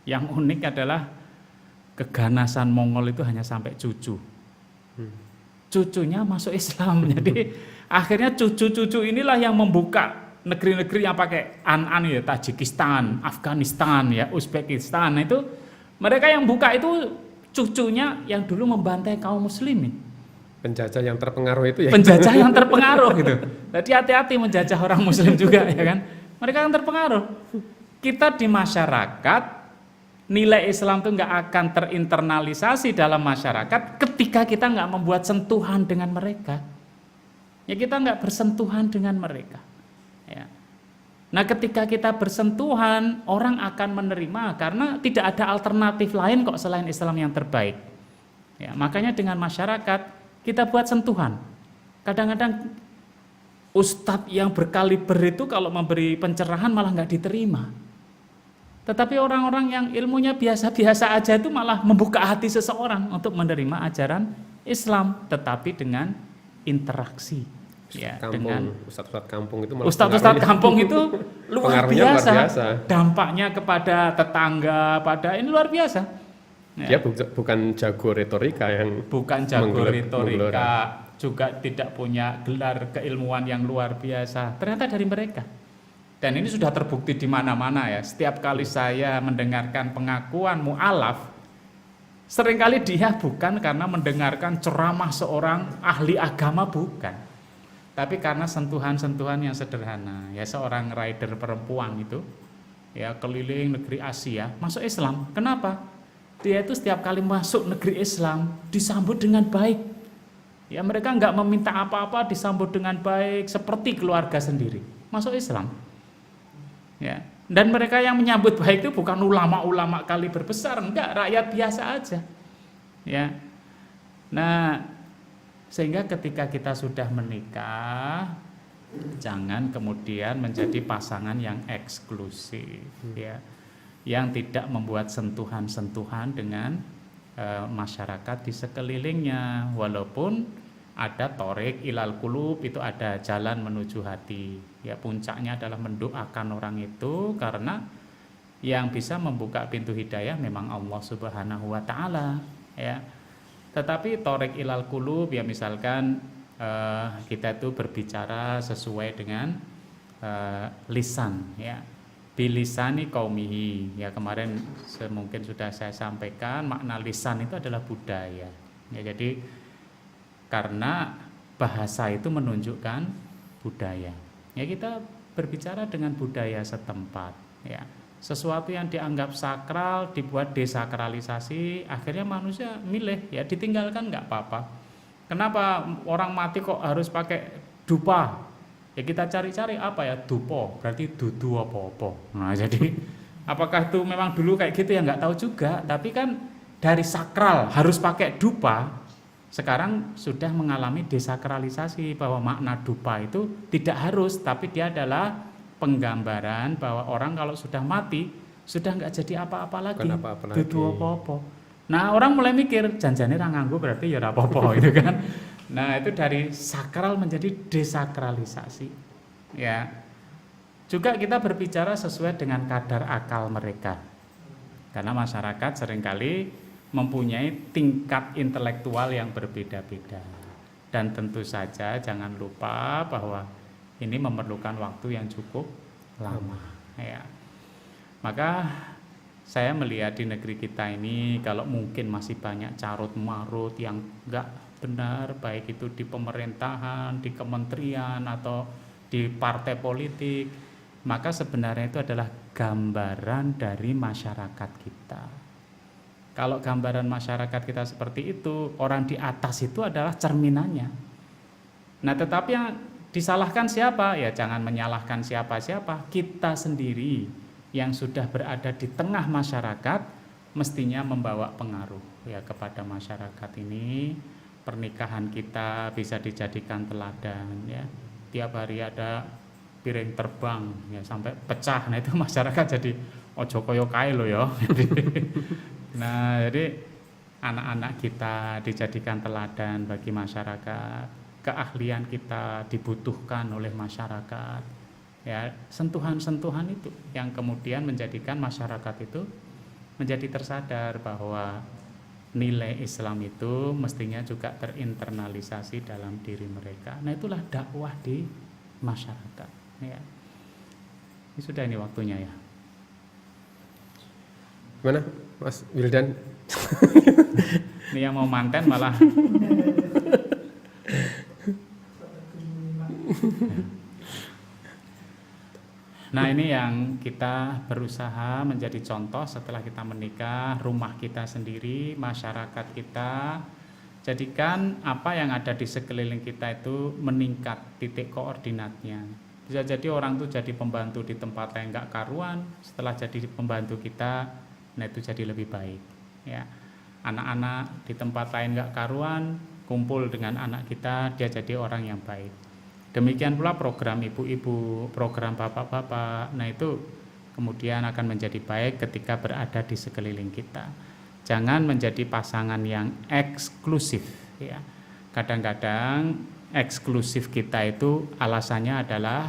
Yang unik adalah keganasan Mongol itu hanya sampai cucu. Cucunya masuk Islam. Jadi akhirnya cucu-cucu inilah yang membuka negeri-negeri yang pakai an-an, ya, Tajikistan, Afghanistan, ya, Uzbekistan. Nah, itu mereka yang buka itu cucunya yang dulu membantai kaum muslimin. Penjajah yang terpengaruh itu ya. Penjajah yang terpengaruh gitu. Jadi hati-hati menjajah orang muslim juga, ya kan. Mereka yang terpengaruh. Kita di masyarakat, nilai Islam itu nggak akan terinternalisasi dalam masyarakat ketika kita nggak membuat sentuhan dengan mereka. Ya kita nggak bersentuhan dengan mereka. Ya. Nah ketika kita bersentuhan, orang akan menerima karena tidak ada alternatif lain kok selain Islam yang terbaik. Ya, makanya dengan masyarakat kita buat sentuhan. Kadang-kadang ustadz yang berkaliber itu kalau memberi pencerahan malah nggak diterima. Tetapi orang-orang yang ilmunya biasa-biasa aja itu malah membuka hati seseorang untuk menerima ajaran Islam, tetapi dengan interaksi. Ya, dengan ustadz-ustadz kampung itu malah ustadz-ustadz kampung itu luar biasa. luar biasa. Dampaknya kepada tetangga, ini luar biasa. Ya. Dia bukan jago retorika bukan jago retorika, juga tidak punya gelar keilmuan yang luar biasa. Ternyata dari mereka. Dan ini sudah terbukti di mana-mana ya. Setiap kali saya mendengarkan pengakuan mu'alaf, seringkali dia bukan karena mendengarkan ceramah seorang ahli agama, bukan. Tapi karena sentuhan-sentuhan yang sederhana. Ya, seorang rider perempuan itu ya keliling negeri Asia, masuk Islam. Kenapa? Dia itu setiap kali masuk negeri Islam disambut dengan baik. Ya mereka nggak meminta apa-apa, disambut dengan baik seperti keluarga sendiri. Masuk Islam. Ya. Dan mereka yang menyambut baik itu bukan ulama-ulama kaliber besar, enggak, rakyat biasa aja. Ya. Nah, sehingga ketika kita sudah menikah, jangan kemudian menjadi pasangan yang eksklusif, ya. Yang tidak membuat sentuhan-sentuhan dengan masyarakat di sekelilingnya, walaupun ada torik ilal qulub, itu ada jalan menuju hati. Ya puncaknya adalah mendoakan orang itu karena yang bisa membuka pintu hidayah memang Allah Subhanahu wa taala, ya. Tetapi thoriq ilal qulub ya misalkan kita itu berbicara sesuai dengan lisan, ya. Bilisani qaumihi, ya kemarin mungkin sudah saya sampaikan makna lisan itu adalah budaya. Ya, jadi karena bahasa itu menunjukkan budaya. Ya kita berbicara dengan budaya setempat, ya. Sesuatu yang dianggap sakral dibuat desakralisasi, akhirnya manusia milih, ya ditinggalkan nggak apa-apa. Kenapa orang mati kok harus pakai dupa? Ya kita cari-cari apa ya, dupo, berarti dudu apa-apa. Nah jadi apakah itu memang dulu kayak gitu ya nggak tahu juga. Tapi kan dari sakral harus pakai dupa, sekarang sudah mengalami desakralisasi bahwa makna dupa itu tidak harus, tapi dia adalah penggambaran bahwa orang kalau sudah mati sudah nggak jadi apa-apa lagi, dudu apa-apa. Nah orang mulai mikir janjane ra nganggo berarti ya ora apa-apa gitu kan. Nah itu dari sakral menjadi desakralisasi, ya. Juga kita berbicara sesuai dengan kadar akal mereka, karena masyarakat seringkali mempunyai tingkat intelektual yang berbeda-beda, dan tentu saja jangan lupa bahwa ini memerlukan waktu yang cukup lama, ya. Maka saya melihat di negeri kita ini kalau mungkin masih banyak carut marut yang enggak benar, baik itu di pemerintahan, di kementerian atau di partai politik, maka sebenarnya itu adalah gambaran dari masyarakat kita. Kalau gambaran masyarakat kita seperti itu, orang di atas itu adalah cerminannya. Nah tetapi yang disalahkan siapa? Ya jangan menyalahkan siapa-siapa, kita sendiri yang sudah berada di tengah masyarakat mestinya membawa pengaruh ya kepada masyarakat ini. Pernikahan kita bisa dijadikan teladan, ya. Tiap hari ada piring terbang ya sampai pecah. Nah itu masyarakat jadi ojo koyo kae lho ya. Nah jadi anak-anak kita dijadikan teladan bagi masyarakat. Keahlian kita dibutuhkan oleh masyarakat, ya. Sentuhan-sentuhan itu yang kemudian menjadikan masyarakat itu menjadi tersadar bahwa nilai Islam itu mestinya juga terinternalisasi dalam diri mereka. Nah itulah dakwah di masyarakat, ya. Ini sudah ini waktunya ya. Mana Mas Wildan? Ini yang mau manten malah. Nah ini yang kita berusaha menjadi contoh setelah kita menikah, rumah kita sendiri, masyarakat kita, jadikan apa yang ada di sekeliling kita itu meningkat titik koordinatnya. Bisa jadi orang itu jadi pembantu di tempat lain nggak karuan, setelah jadi pembantu kita, nah itu jadi lebih baik. Ya, anak-anak di tempat lain nggak karuan, kumpul dengan anak kita, dia jadi orang yang baik. Demikian pula program ibu-ibu, program bapak-bapak, nah itu kemudian akan menjadi baik ketika berada di sekeliling kita. Jangan menjadi pasangan yang eksklusif, ya. Kadang-kadang eksklusif kita itu alasannya adalah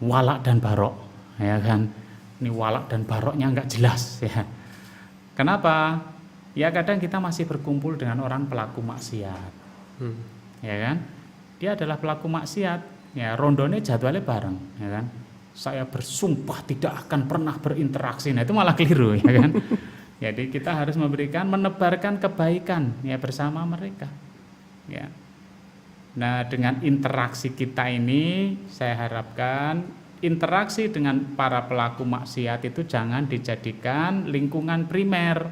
walak dan barok, ya kan? Ini walak dan baroknya nggak jelas, ya. Kenapa? Ya kadang kita masih berkumpul dengan orang pelaku maksiat, ya kan? Dia adalah pelaku maksiat, ya rondone jadwalnya bareng, ya kan? Saya bersumpah tidak akan pernah berinteraksi, nah itu malah keliru, ya kan? Jadi kita harus menebarkan kebaikan, ya bersama mereka, ya. Nah dengan interaksi kita ini, saya harapkan interaksi dengan para pelaku maksiat itu jangan dijadikan lingkungan primer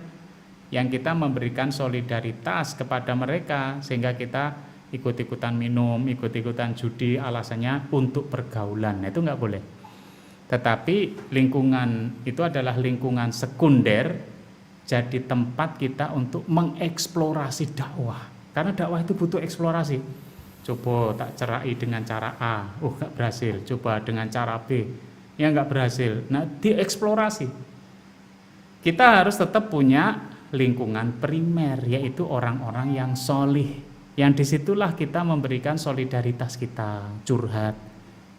yang kita memberikan solidaritas kepada mereka sehingga kita ikut-ikutan minum, ikut-ikutan judi, alasannya untuk pergaulan. Nah, itu nggak boleh. Tetapi lingkungan itu adalah lingkungan sekunder, jadi tempat kita untuk mengeksplorasi dakwah. Karena dakwah itu butuh eksplorasi. Coba tak cerai dengan cara A, nggak berhasil. Coba dengan cara B, ya nggak berhasil. Nah, dieksplorasi. Kita harus tetap punya lingkungan primer, yaitu orang-orang yang solih. Yang disitulah kita memberikan solidaritas kita, curhat.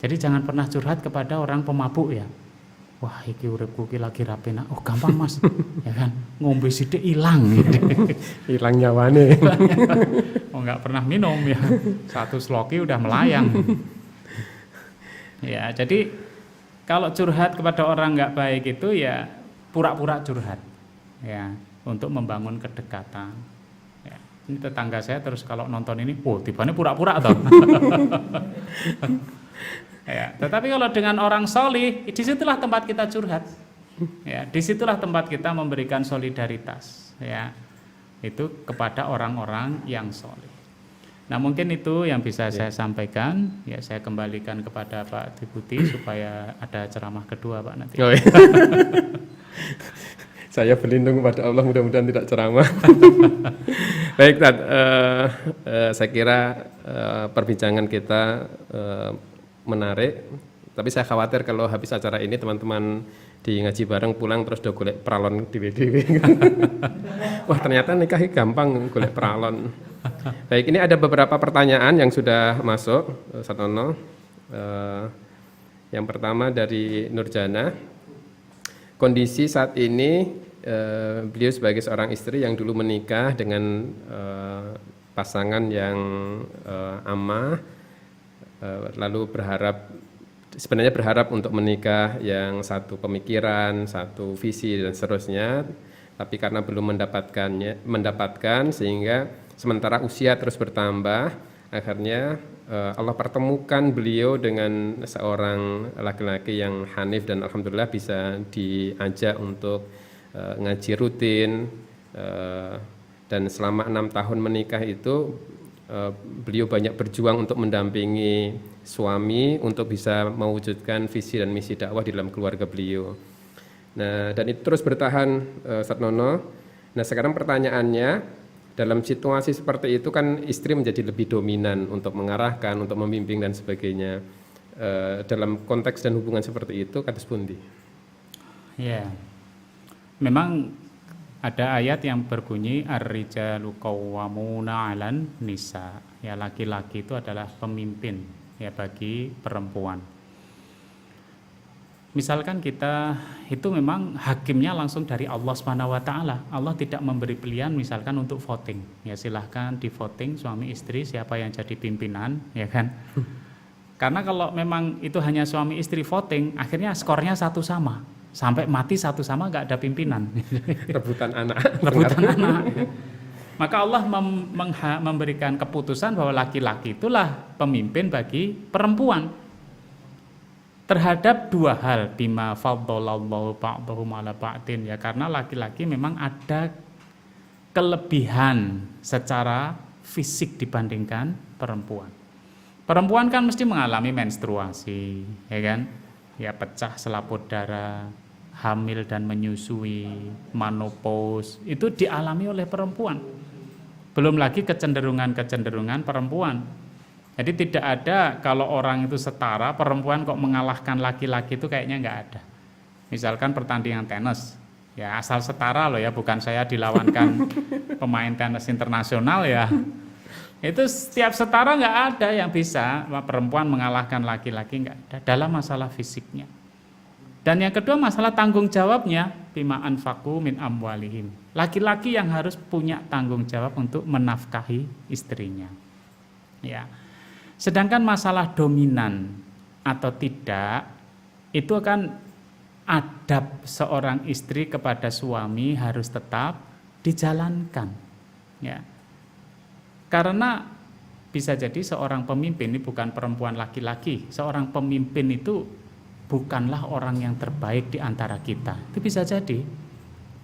Jadi jangan pernah curhat kepada orang pemabuk ya. wah iki uripku iki lagi ra penak. Oh gampang Mas. Ya kan, ngombe sithik ilang. Hilang nyawane. Oh nggak pernah minum ya. Satu sloki udah melayang. Ya, jadi kalau curhat kepada orang nggak baik itu ya pura-pura curhat. Ya, untuk membangun kedekatan. Ya, ini tetangga saya terus kalau nonton ini, oh tibanya pura-pura toh. Ya, tetapi kalau dengan orang solih, disitulah tempat kita curhat. Ya, disitulah tempat kita memberikan solidaritas. Ya, itu kepada orang-orang yang solih. Nah mungkin itu yang bisa saya sampaikan. Ya saya kembalikan kepada Pak Deputi supaya ada ceramah kedua Pak nanti. Oh, iya. Saya berlindung kepada Allah, mudah-mudahan tidak ceramah. Baik, Tad, saya kira perbincangan kita menarik, tapi saya khawatir kalau habis acara ini teman-teman di ngaji bareng pulang terus udah golek pralon dewe-dewe. Wah ternyata nikah gampang golek pralon. Baik, ini ada beberapa pertanyaan yang sudah masuk, Satono. Yang pertama dari Nurjana. Kondisi saat ini beliau sebagai seorang istri yang dulu menikah dengan pasangan yang amah, lalu sebenarnya berharap untuk menikah yang satu pemikiran, satu visi dan seterusnya, tapi karena belum mendapatkan sehingga sementara usia terus bertambah, akhirnya Allah pertemukan beliau dengan seorang laki-laki yang hanif dan alhamdulillah bisa diajak untuk ngaji rutin, dan selama 6 tahun menikah itu beliau banyak berjuang untuk mendampingi suami untuk bisa mewujudkan visi dan misi dakwah di dalam keluarga beliau. Nah, dan itu terus bertahan, Satnono. Nah, sekarang pertanyaannya, dalam situasi seperti itu kan istri menjadi lebih dominan untuk mengarahkan, untuk membimbing dan sebagainya. Dalam konteks dan hubungan seperti itu, kados pundi? Ya, memang ada ayat yang berbunyi ar-rijalu qawwamuna 'alan nisa. Ya, laki-laki itu adalah pemimpin ya bagi perempuan. Misalkan kita itu memang hakimnya langsung dari Allah Subhanahu wa taala. Allah tidak memberi pilihan misalkan untuk voting. Ya silahkan di voting suami istri siapa yang jadi pimpinan, ya kan? Karena kalau memang itu hanya suami istri voting, akhirnya skornya satu sama. Sampai mati satu sama nggak ada pimpinan. Rebutan anak. Rebutan anak. Maka Allah memberikan keputusan bahwa laki-laki itulah pemimpin bagi perempuan. Terhadap dua hal, bima faddalallahu ba'dahum 'ala ba'din, ya karena laki-laki memang ada kelebihan secara fisik dibandingkan perempuan. Perempuan kan mesti mengalami menstruasi, ya kan? Ya pecah selaput darah, hamil dan menyusui, menopause, itu dialami oleh perempuan. Belum lagi kecenderungan-kecenderungan perempuan. Jadi tidak ada kalau orang itu setara, perempuan kok mengalahkan laki-laki itu kayaknya nggak ada. Misalkan pertandingan tenis, ya asal setara loh ya, bukan saya dilawankan pemain tenis internasional ya. Itu setiap setara nggak ada yang bisa perempuan mengalahkan laki-laki, nggak ada dalam masalah fisiknya. Dan yang kedua masalah tanggung jawabnya, bima anfaqu min amwalihim. Laki-laki yang harus punya tanggung jawab untuk menafkahi istrinya. Ya. Sedangkan masalah dominan atau tidak itu kan adab seorang istri kepada suami harus tetap dijalankan. Ya. Karena bisa jadi seorang pemimpin ini bukan perempuan laki-laki. Seorang pemimpin itu bukanlah orang yang terbaik di antara kita. Itu bisa jadi.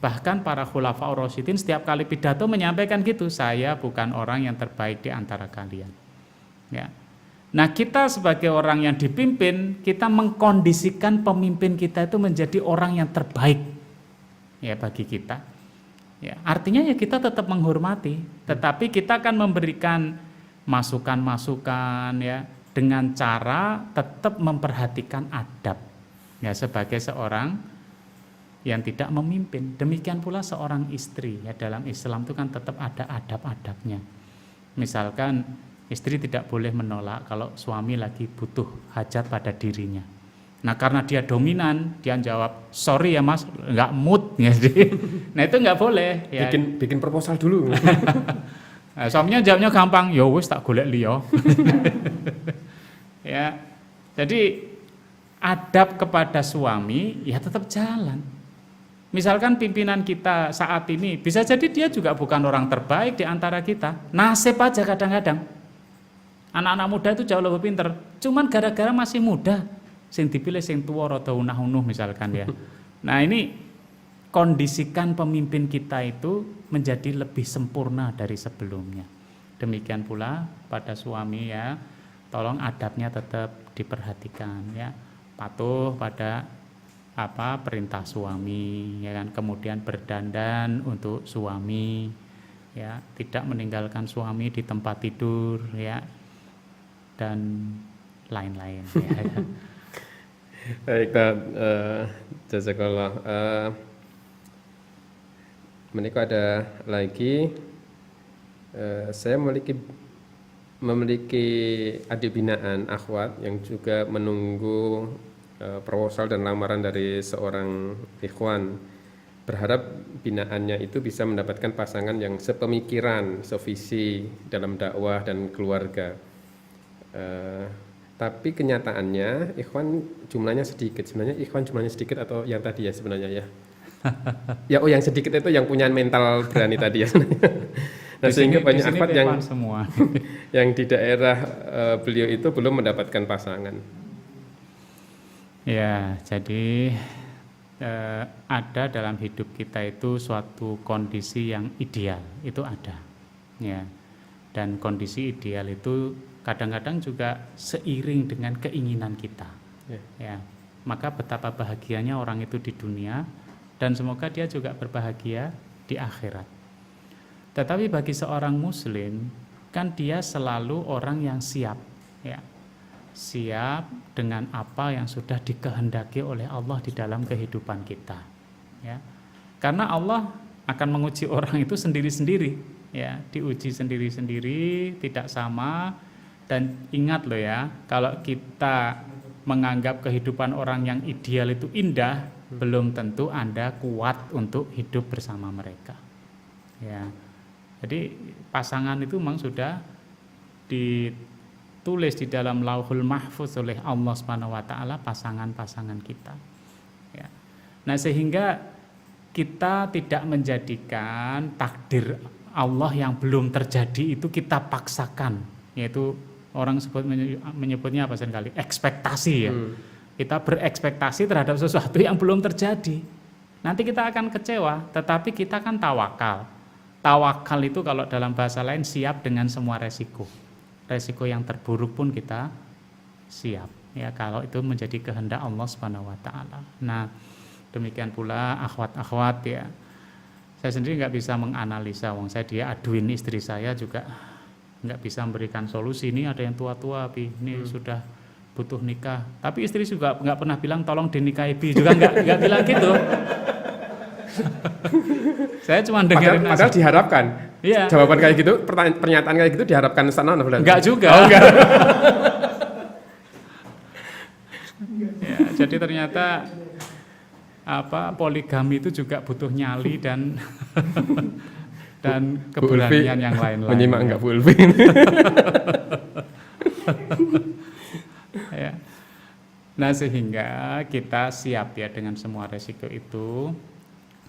Bahkan para khulafaur rasyidin setiap kali pidato menyampaikan gitu, saya bukan orang yang terbaik di antara kalian. Ya. Nah, kita sebagai orang yang dipimpin, kita mengkondisikan pemimpin kita itu menjadi orang yang terbaik ya bagi kita. Ya, artinya ya kita tetap menghormati, tetapi kita akan memberikan masukan-masukan ya dengan cara tetap memperhatikan adab ya sebagai seorang yang tidak memimpin. Demikian pula seorang istri ya, dalam Islam itu kan tetap ada adab-adabnya. Misalkan istri tidak boleh menolak kalau suami lagi butuh hajat pada dirinya. Nah karena dia dominan, dia jawab sorry ya mas, nggak mood. Nah itu nggak boleh. Ya. Bikin proposal dulu. Nah, suaminya jawabnya gampang, ya wis tak golek liya. Ya, jadi adab kepada suami ya tetap jalan. Misalkan pimpinan kita saat ini bisa jadi dia juga bukan orang terbaik di antara kita. Nasib aja kadang-kadang. Anak-anak muda itu jauh lebih pinter. Cuman gara-gara masih muda, sing dipilih sing tua rada unah-unuh misalkan ya. Nah ini kondisikan pemimpin kita itu menjadi lebih sempurna dari sebelumnya. Demikian pula pada suami ya, tolong adabnya tetap diperhatikan ya. Patuh pada perintah suami ya kan, kemudian berdandan untuk suami ya, tidak meninggalkan suami di tempat tidur ya, dan lain-lain ya. Baik, jazakallah. Menikah ada lagi, saya memiliki adik binaan akhwat yang juga menunggu proposal dan lamaran dari seorang ikhwan, berharap binaannya itu bisa mendapatkan pasangan yang sepemikiran, sevisi dalam dakwah dan keluarga. Tapi kenyataannya ikhwan jumlahnya sedikit. Sebenarnya ikhwan jumlahnya sedikit atau yang tadi ya sebenarnya ya? Ya, yang sedikit itu yang punya mental berani tadi ya. Nah, sehingga banyak akhwat yang di daerah beliau itu belum mendapatkan pasangan. Ya, jadi ada dalam hidup kita itu suatu kondisi yang ideal, itu ada. Ya. Dan kondisi ideal itu kadang-kadang juga seiring dengan keinginan kita. Ya. Maka betapa bahagianya orang itu di dunia, dan semoga dia juga berbahagia di akhirat. Tetapi bagi seorang muslim, kan dia selalu orang yang siap, ya. Siap dengan apa yang sudah dikehendaki oleh Allah di dalam kehidupan kita, ya. Karena Allah akan menguji orang itu sendiri-sendiri, ya, diuji sendiri-sendiri, tidak sama. Dan ingat loh ya, kalau kita menganggap kehidupan orang yang ideal itu indah, belum tentu Anda kuat untuk hidup bersama mereka. Ya. Jadi pasangan itu memang sudah ditulis di dalam Lauhul Mahfuz oleh Allah Subhanahu wa taala pasangan-pasangan kita. Ya. Nah, sehingga kita tidak menjadikan takdir Allah yang belum terjadi itu kita paksakan, yaitu orang menyebutnya apa sekali? Ekspektasi ya. Kita berekspektasi terhadap sesuatu yang belum terjadi. Nanti kita akan kecewa, tetapi kita kan tawakal. Tawakal itu kalau dalam bahasa lain siap dengan semua resiko. Resiko yang terburuk pun kita siap. Ya, kalau itu menjadi kehendak Allah Subhanahu wa taala. Nah, demikian pula akhwat-akhwat ya. Saya sendiri nggak bisa menganalisa, saya dia aduin istri saya juga nggak bisa memberikan solusi. Ini ada yang tua-tua, ini sudah butuh nikah, tapi istri juga nggak pernah bilang tolong dinikahi Bi, juga nggak bilang gitu. Saya cuma dengerin aja. Padahal diharapkan. Iya. Jawaban kayak gitu, pernyataan kayak gitu diharapkan sana. Enggak juga. Oh, enggak. Ya, jadi ternyata poligami itu juga butuh nyali dan dan keberanian yang lain-lain. Menyimak enggak Bu Ulfi? Ya. Nah, sehingga kita siap ya dengan semua resiko itu.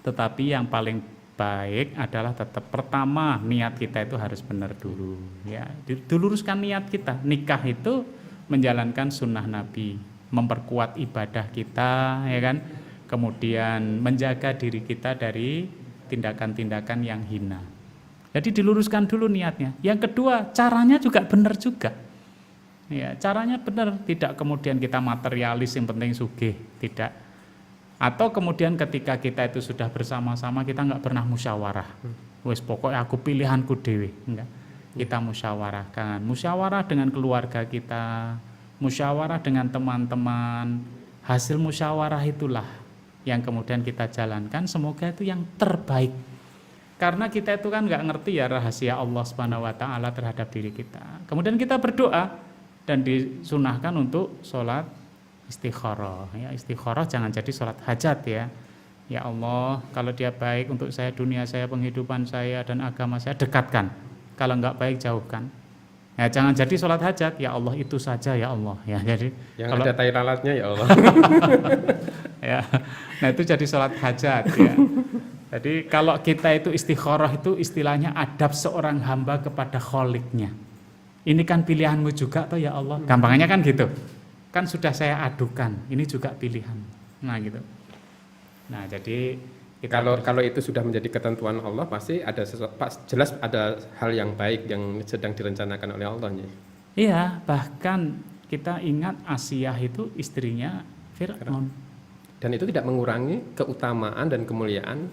Tetapi yang paling baik adalah tetap pertama niat kita itu harus benar dulu ya. Diluruskan niat kita. Nikah itu menjalankan sunnah Nabi, memperkuat ibadah kita ya kan. Kemudian menjaga diri kita dari tindakan-tindakan yang hina. Jadi diluruskan dulu niatnya. Yang kedua, caranya juga benar juga. Ya, caranya benar, tidak kemudian kita materialis yang penting sugih, tidak. Atau kemudian ketika kita itu sudah bersama-sama kita nggak pernah musyawarah. Wes pokoknya aku pilihanku dewe, enggak. Kita musyawarahkan, musyawarah dengan keluarga kita, musyawarah dengan teman-teman. Hasil musyawarah itulah yang kemudian kita jalankan, semoga itu yang terbaik. Karena kita itu kan nggak ngerti ya rahasia Allah Subhanahu wa taala terhadap diri kita. Kemudian kita berdoa dan disunahkan untuk sholat istikharah. Ya, istikharah jangan jadi sholat hajat ya. Ya Allah, kalau dia baik untuk saya, dunia saya, penghidupan saya, dan agama saya, dekatkan. Kalau enggak baik, jauhkan. Ya, jangan jadi sholat hajat, ya Allah itu saja ya Allah. Ya, jadi Yang kalau ada tai lalatnya ya Allah. ya, nah itu jadi sholat hajat ya. Jadi kalau kita itu istikharah itu istilahnya adab seorang hamba kepada kholiknya. Ini kan pilihanmu juga toh ya Allah. Gampangnya kan gitu. Kan sudah saya adukan, ini juga pilihan. Nah gitu. Nah jadi Kalau itu sudah menjadi ketentuan Allah, pasti ada jelas ada hal yang baik yang sedang direncanakan oleh Allah nih. iya, bahkan kita ingat Asiyah itu istrinya Fir'aun. Dan itu tidak mengurangi keutamaan dan kemuliaan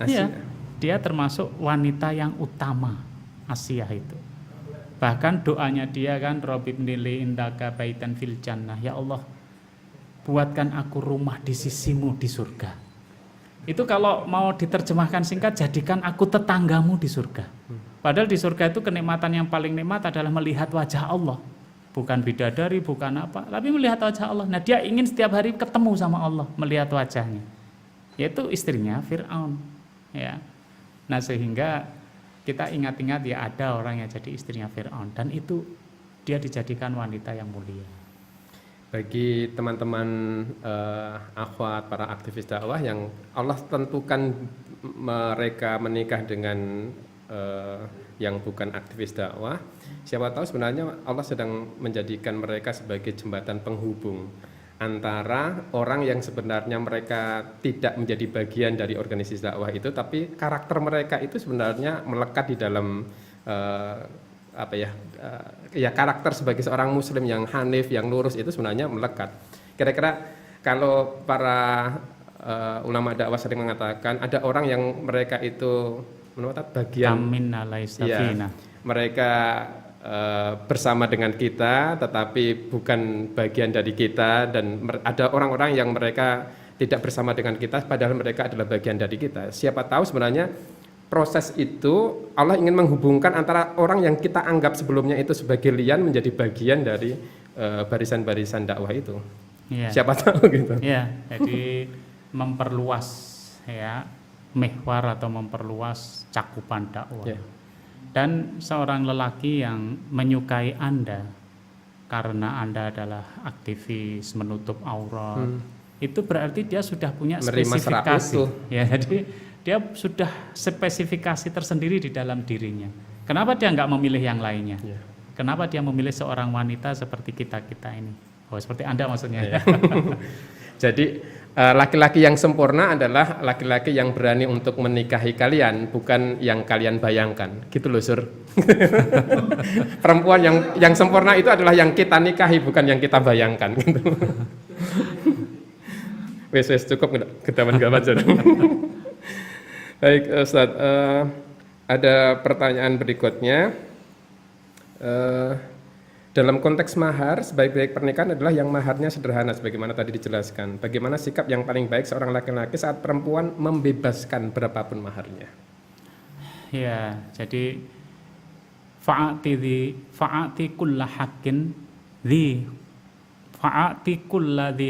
Iya, Asia. dia termasuk wanita yang utama, Asiyah itu. Bahkan doanya dia kan, Rabbibnili indaka baitan fil jannah, ya Allah buatkan aku rumah di sisimu di surga. Itu kalau mau diterjemahkan singkat, jadikan aku tetanggamu di surga. Padahal di surga itu kenikmatan yang paling nikmat adalah melihat wajah Allah. Bukan bidadari, bukan apa, tapi melihat wajah Allah. Nah dia ingin setiap hari ketemu sama Allah, melihat wajahnya. Yaitu istrinya Fir'aun. Ya. Nah sehingga kita ingat-ingat ya ada orang yang jadi istrinya Fir'aun. Dan itu dia dijadikan wanita yang mulia. Bagi teman-teman akhwat, para aktivis dakwah yang Allah tentukan mereka menikah dengan yang bukan aktivis dakwah, siapa tahu sebenarnya Allah sedang menjadikan mereka sebagai jembatan penghubung antara orang yang sebenarnya mereka tidak menjadi bagian dari organisasi dakwah itu, tapi karakter mereka itu sebenarnya melekat di dalam ya karakter sebagai seorang muslim yang hanif, yang lurus itu sebenarnya melekat. Kira-kira kalau para ulama dakwah sering mengatakan ada orang yang mereka itu menurut bagian ya, mereka bersama dengan kita tetapi bukan bagian dari kita, dan ada orang-orang yang mereka tidak bersama dengan kita padahal mereka adalah bagian dari kita. Siapa tahu sebenarnya proses itu Allah ingin menghubungkan antara orang yang kita anggap sebelumnya itu sebagai lian menjadi bagian dari barisan-barisan dakwah itu. Ya. Siapa tahu gitu. Ya, jadi memperluas ya mihwar atau memperluas cakupan dakwah. Ya. Dan seorang lelaki yang menyukai Anda karena Anda adalah aktivis menutup aurat, itu berarti dia sudah punya spesifikasi. Ya, jadi dia sudah spesifikasi tersendiri di dalam dirinya. Kenapa dia nggak memilih yang lainnya? Yeah. Kenapa dia memilih seorang wanita seperti kita-kita ini? Oh, seperti Anda maksudnya. Yeah. Jadi laki-laki yang sempurna adalah laki-laki yang berani untuk menikahi kalian, bukan yang kalian bayangkan. Gitu loh, Sur. Perempuan yang sempurna itu adalah yang kita nikahi, bukan yang kita bayangkan. Gitu. Wes cukup kedaman-gaman. Baik Ustaz, ada pertanyaan berikutnya. Dalam konteks mahar, sebaik-baik pernikahan adalah yang maharnya sederhana sebagaimana tadi dijelaskan. Bagaimana sikap yang paling baik seorang laki-laki saat perempuan membebaskan berapapun maharnya? Ya, jadi fa'ati kulla haqqin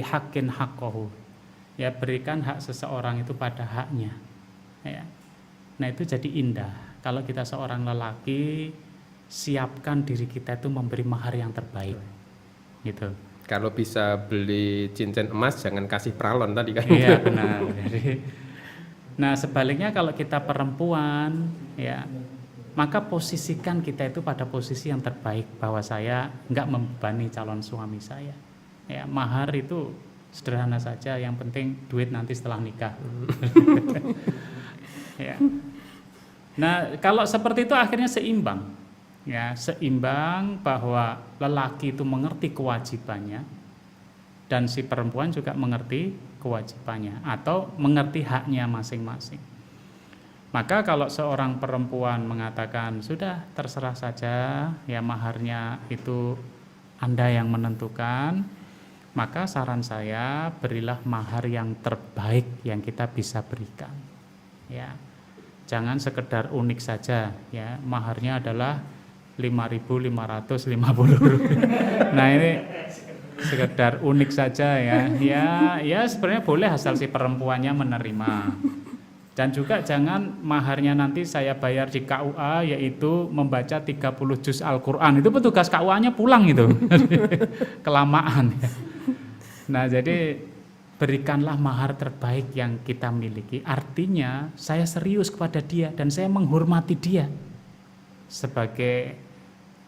haqqin haqqahu. Ya, berikan hak seseorang itu pada haknya. Ya. Nah itu jadi indah kalau kita seorang lelaki siapkan diri kita itu memberi mahar yang terbaik gitu. Kalau bisa beli cincin emas jangan kasih pralon tadi kan. Iya benar. Jadi, nah sebaliknya kalau kita perempuan ya maka posisikan kita itu pada posisi yang terbaik, bahwa saya nggak membebani calon suami saya. Ya mahar itu sederhana saja, yang penting duit nanti setelah nikah. Ya. Nah kalau seperti itu akhirnya seimbang, ya seimbang bahwa lelaki itu mengerti kewajibannya dan si perempuan juga mengerti kewajibannya atau mengerti haknya masing-masing. Maka kalau seorang perempuan mengatakan sudah terserah saja, ya maharnya itu Anda yang menentukan, maka saran saya berilah mahar yang terbaik yang kita bisa berikan. Ya. Jangan sekedar unik saja, ya maharnya adalah 5.550 rupiah. Nah ini sekedar unik saja ya. Ya sebenarnya boleh asal si perempuannya menerima. Dan juga jangan maharnya nanti saya bayar di KUA yaitu membaca 30 juz Al-Qur'an. Itu petugas KUA-nya pulang itu. Kelamaan ya. Nah, jadi berikanlah mahar terbaik yang kita miliki. Artinya saya serius kepada dia dan saya menghormati dia sebagai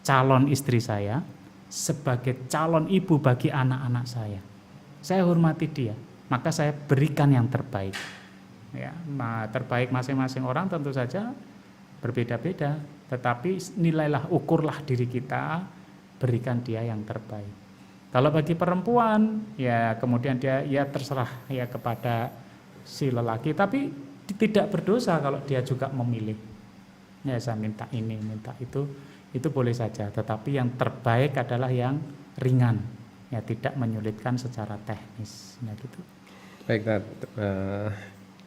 calon istri saya, sebagai calon ibu bagi anak-anak saya. Saya hormati dia, maka saya berikan yang terbaik. Ya, nah, terbaik masing-masing orang tentu saja berbeda-beda, tetapi nilailah, ukurlah diri kita, berikan dia yang terbaik. Kalau bagi perempuan, ya kemudian dia ya terserah ya kepada si lelaki, tapi tidak berdosa kalau dia juga memilih. Ya saya minta ini, minta itu boleh saja. Tetapi yang terbaik adalah yang ringan, ya tidak menyulitkan secara teknis. Ya gitu. Baik,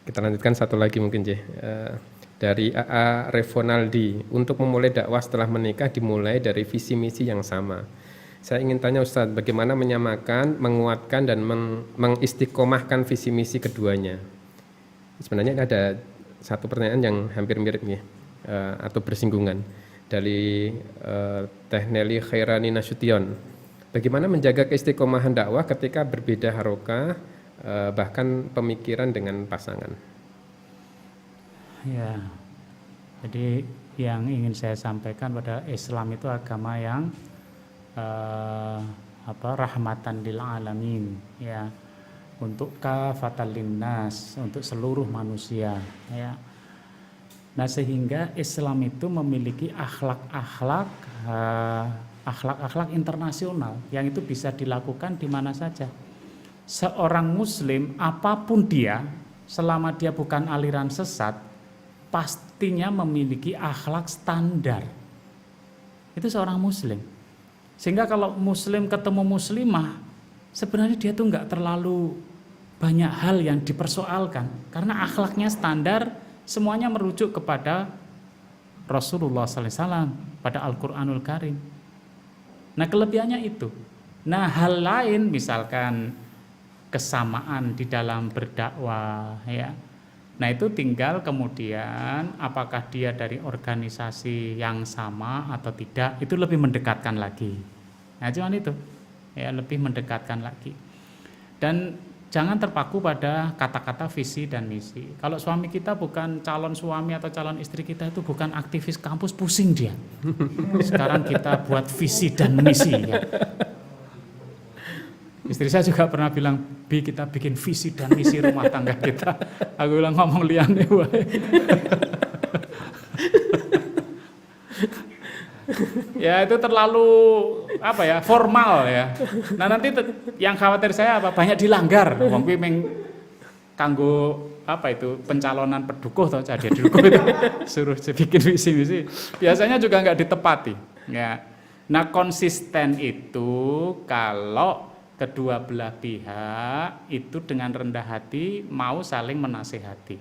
kita lanjutkan satu lagi mungkin dari AA Refonaldi. Untuk memulai dakwah setelah menikah dimulai dari visi misi yang sama. Saya ingin tanya Ustadz, bagaimana menyamakan, menguatkan, dan mengistiqomahkan visi misi keduanya? Sebenarnya ada satu pertanyaan yang hampir mirip nih, atau bersinggungan dari Teh Nelly Khairani Nasution. Bagaimana menjaga keistiqomahan dakwah ketika berbeda harokah, bahkan pemikiran dengan pasangan? Ya, jadi yang ingin saya sampaikan pada Islam itu agama yang rahmatan lil alamin, ya, untuk kafatal linnas, untuk seluruh manusia, ya. Nah, sehingga Islam itu memiliki akhlak internasional yang itu bisa dilakukan di mana saja. Seorang muslim apapun dia, selama dia bukan aliran sesat, pastinya memiliki akhlak standar. Itu seorang muslim. Sehingga kalau muslim ketemu muslimah, sebenarnya dia tuh nggak terlalu banyak hal yang dipersoalkan, karena akhlaknya standar, semuanya merujuk kepada Rasulullah SAW, pada Al-Quranul Karim. Nah, kelebihannya itu. Nah, hal lain misalkan kesamaan di dalam berdakwah, ya. Nah, itu tinggal kemudian apakah dia dari organisasi yang sama atau tidak, itu lebih mendekatkan lagi. Nah, cuman itu, ya, lebih mendekatkan lagi. Dan jangan terpaku pada kata-kata visi dan misi. Kalau suami kita bukan calon suami atau calon istri kita itu bukan aktivis kampus, pusing dia. Sekarang kita buat visi dan misi, ya. Istri saya juga pernah bilang, Bi, kita bikin visi dan misi rumah tangga kita. Aku bilang, ngomong liane wae. Ya, itu terlalu formal, ya. Nah, nanti yang khawatir saya banyak dilanggar. Wong kuwi meng kanggo pencalonan pedukuh atau jadi dukuh itu suruh bikin visi misi. Biasanya juga nggak ditepati, ya. Nah, konsisten itu kalau kedua belah pihak itu dengan rendah hati mau saling menasehati,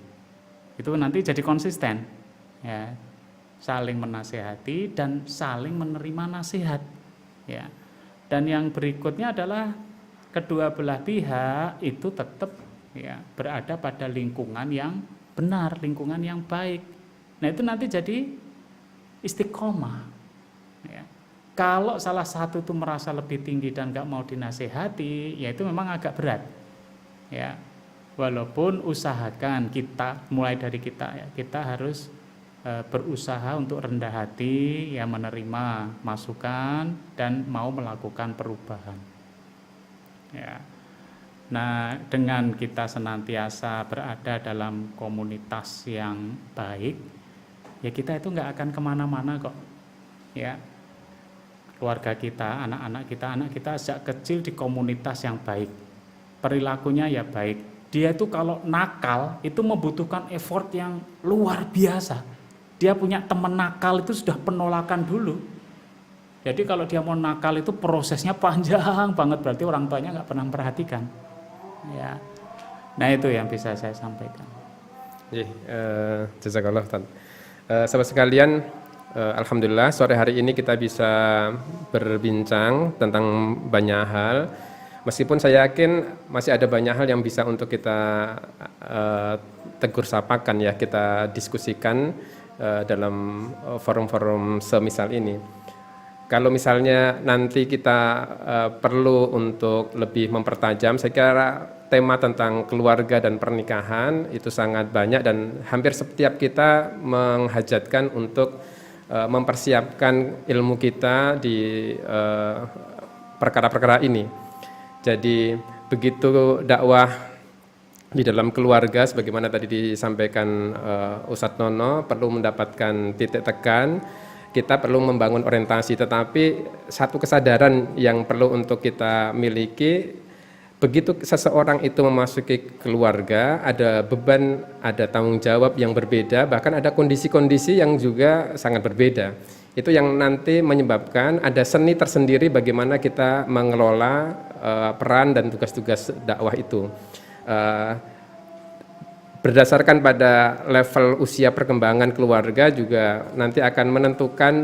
itu nanti jadi konsisten, ya, saling menasehati dan saling menerima nasihat, ya. Dan yang berikutnya adalah kedua belah pihak itu tetap, ya, berada pada lingkungan yang benar, lingkungan yang baik. Nah, itu nanti jadi istiqomah, ya. Kalau salah satu itu merasa lebih tinggi dan nggak mau dinasehati, ya itu memang agak berat, ya. Walaupun usahakan kita, mulai dari kita, ya, kita harus berusaha untuk rendah hati, ya, menerima masukan dan mau melakukan perubahan, ya. Nah, dengan kita senantiasa berada dalam komunitas yang baik, ya kita itu nggak akan kemana-mana kok, ya. Keluarga kita, anak kita sejak kecil di komunitas yang baik, perilakunya ya baik. Dia itu kalau nakal itu membutuhkan effort yang luar biasa. Dia punya teman nakal itu sudah penolakan dulu. Jadi kalau dia mau nakal itu prosesnya panjang banget, berarti orang tuanya nggak pernah memperhatikan, ya. Nah, itu yang bisa saya sampaikan. Jazakallah, Ustaz. Sahabat sekalian, alhamdulillah sore hari ini kita bisa berbincang tentang banyak hal. Meskipun saya yakin masih ada banyak hal yang bisa untuk kita tegur sapakan ya, kita diskusikan dalam forum-forum semisal ini. Kalau misalnya nanti kita perlu untuk lebih mempertajam, saya kira tema tentang keluarga dan pernikahan itu sangat banyak dan hampir setiap kita menghajatkan untuk mempersiapkan ilmu kita di perkara-perkara ini. Jadi begitu dakwah di dalam keluarga sebagaimana tadi disampaikan Ustadz Nono perlu mendapatkan titik tekan, kita perlu membangun orientasi, tetapi satu kesadaran yang perlu untuk kita miliki, begitu seseorang itu memasuki keluarga, ada beban, ada tanggung jawab yang berbeda, bahkan ada kondisi-kondisi yang juga sangat berbeda. Itu yang nanti menyebabkan ada seni tersendiri bagaimana kita mengelola peran dan tugas-tugas dakwah itu. Berdasarkan pada level usia perkembangan keluarga juga nanti akan menentukan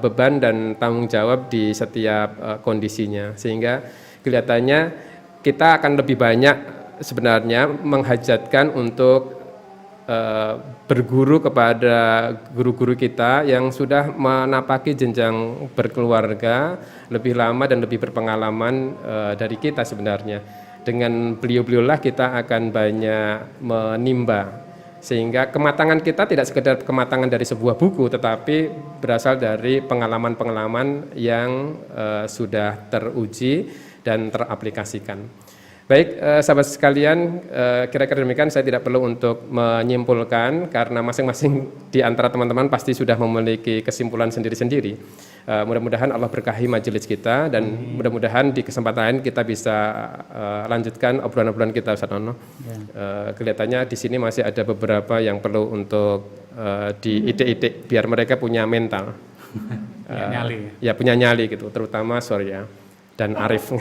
beban dan tanggung jawab di setiap kondisinya, sehingga kelihatannya kita akan lebih banyak sebenarnya menghajatkan untuk berguru kepada guru-guru kita yang sudah menapaki jenjang berkeluarga lebih lama dan lebih berpengalaman dari kita sebenarnya. Dengan beliau-beliaulah kita akan banyak menimba, sehingga kematangan kita tidak sekedar kematangan dari sebuah buku, tetapi berasal dari pengalaman-pengalaman yang sudah teruji dan teraplikasikan. Baik, sahabat sekalian, kira-kira demikian, saya tidak perlu untuk menyimpulkan karena masing-masing di antara teman-teman pasti sudah memiliki kesimpulan sendiri-sendiri. Mudah-mudahan Allah berkahi majelis kita dan mudah-mudahan di kesempatan lain kita bisa lanjutkan obrolan-obrolan kita, Ustaz Nono. Kelihatannya di sini masih ada beberapa yang perlu untuk diitik-itik biar mereka punya mental. Nyali. Ya, punya nyali gitu, terutama Surya dan Arif.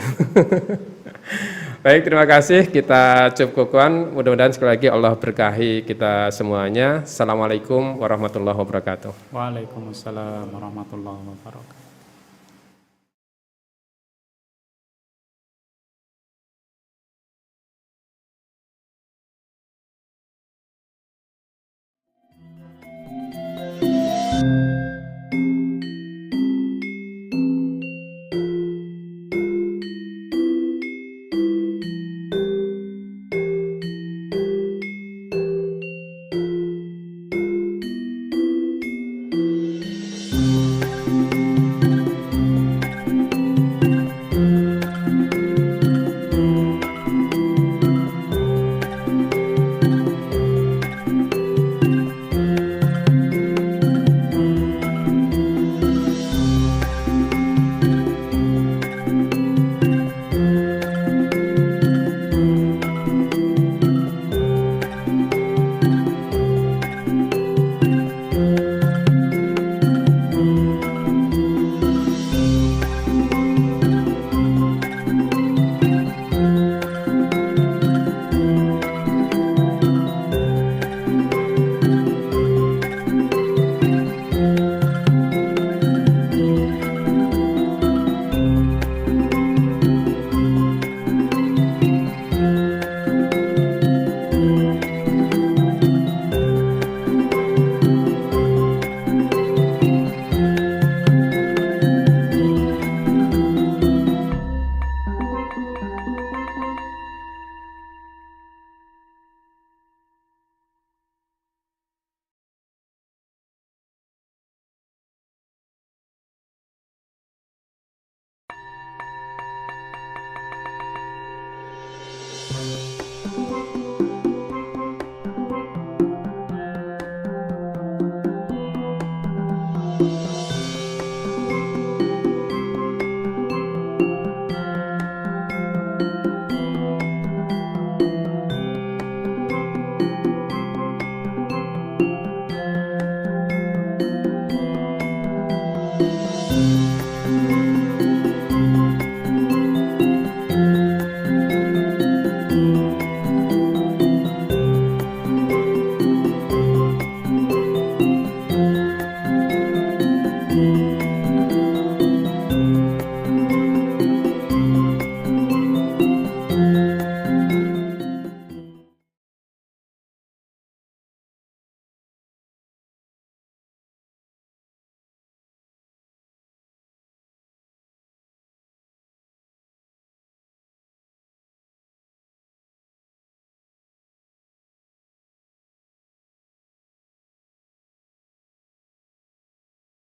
Baik, terima kasih. Kita cukupkan. Mudah-mudahan sekali lagi Allah berkahi kita semuanya. Assalamualaikum warahmatullahi wabarakatuh. Waalaikumsalam warahmatullahi wabarakatuh.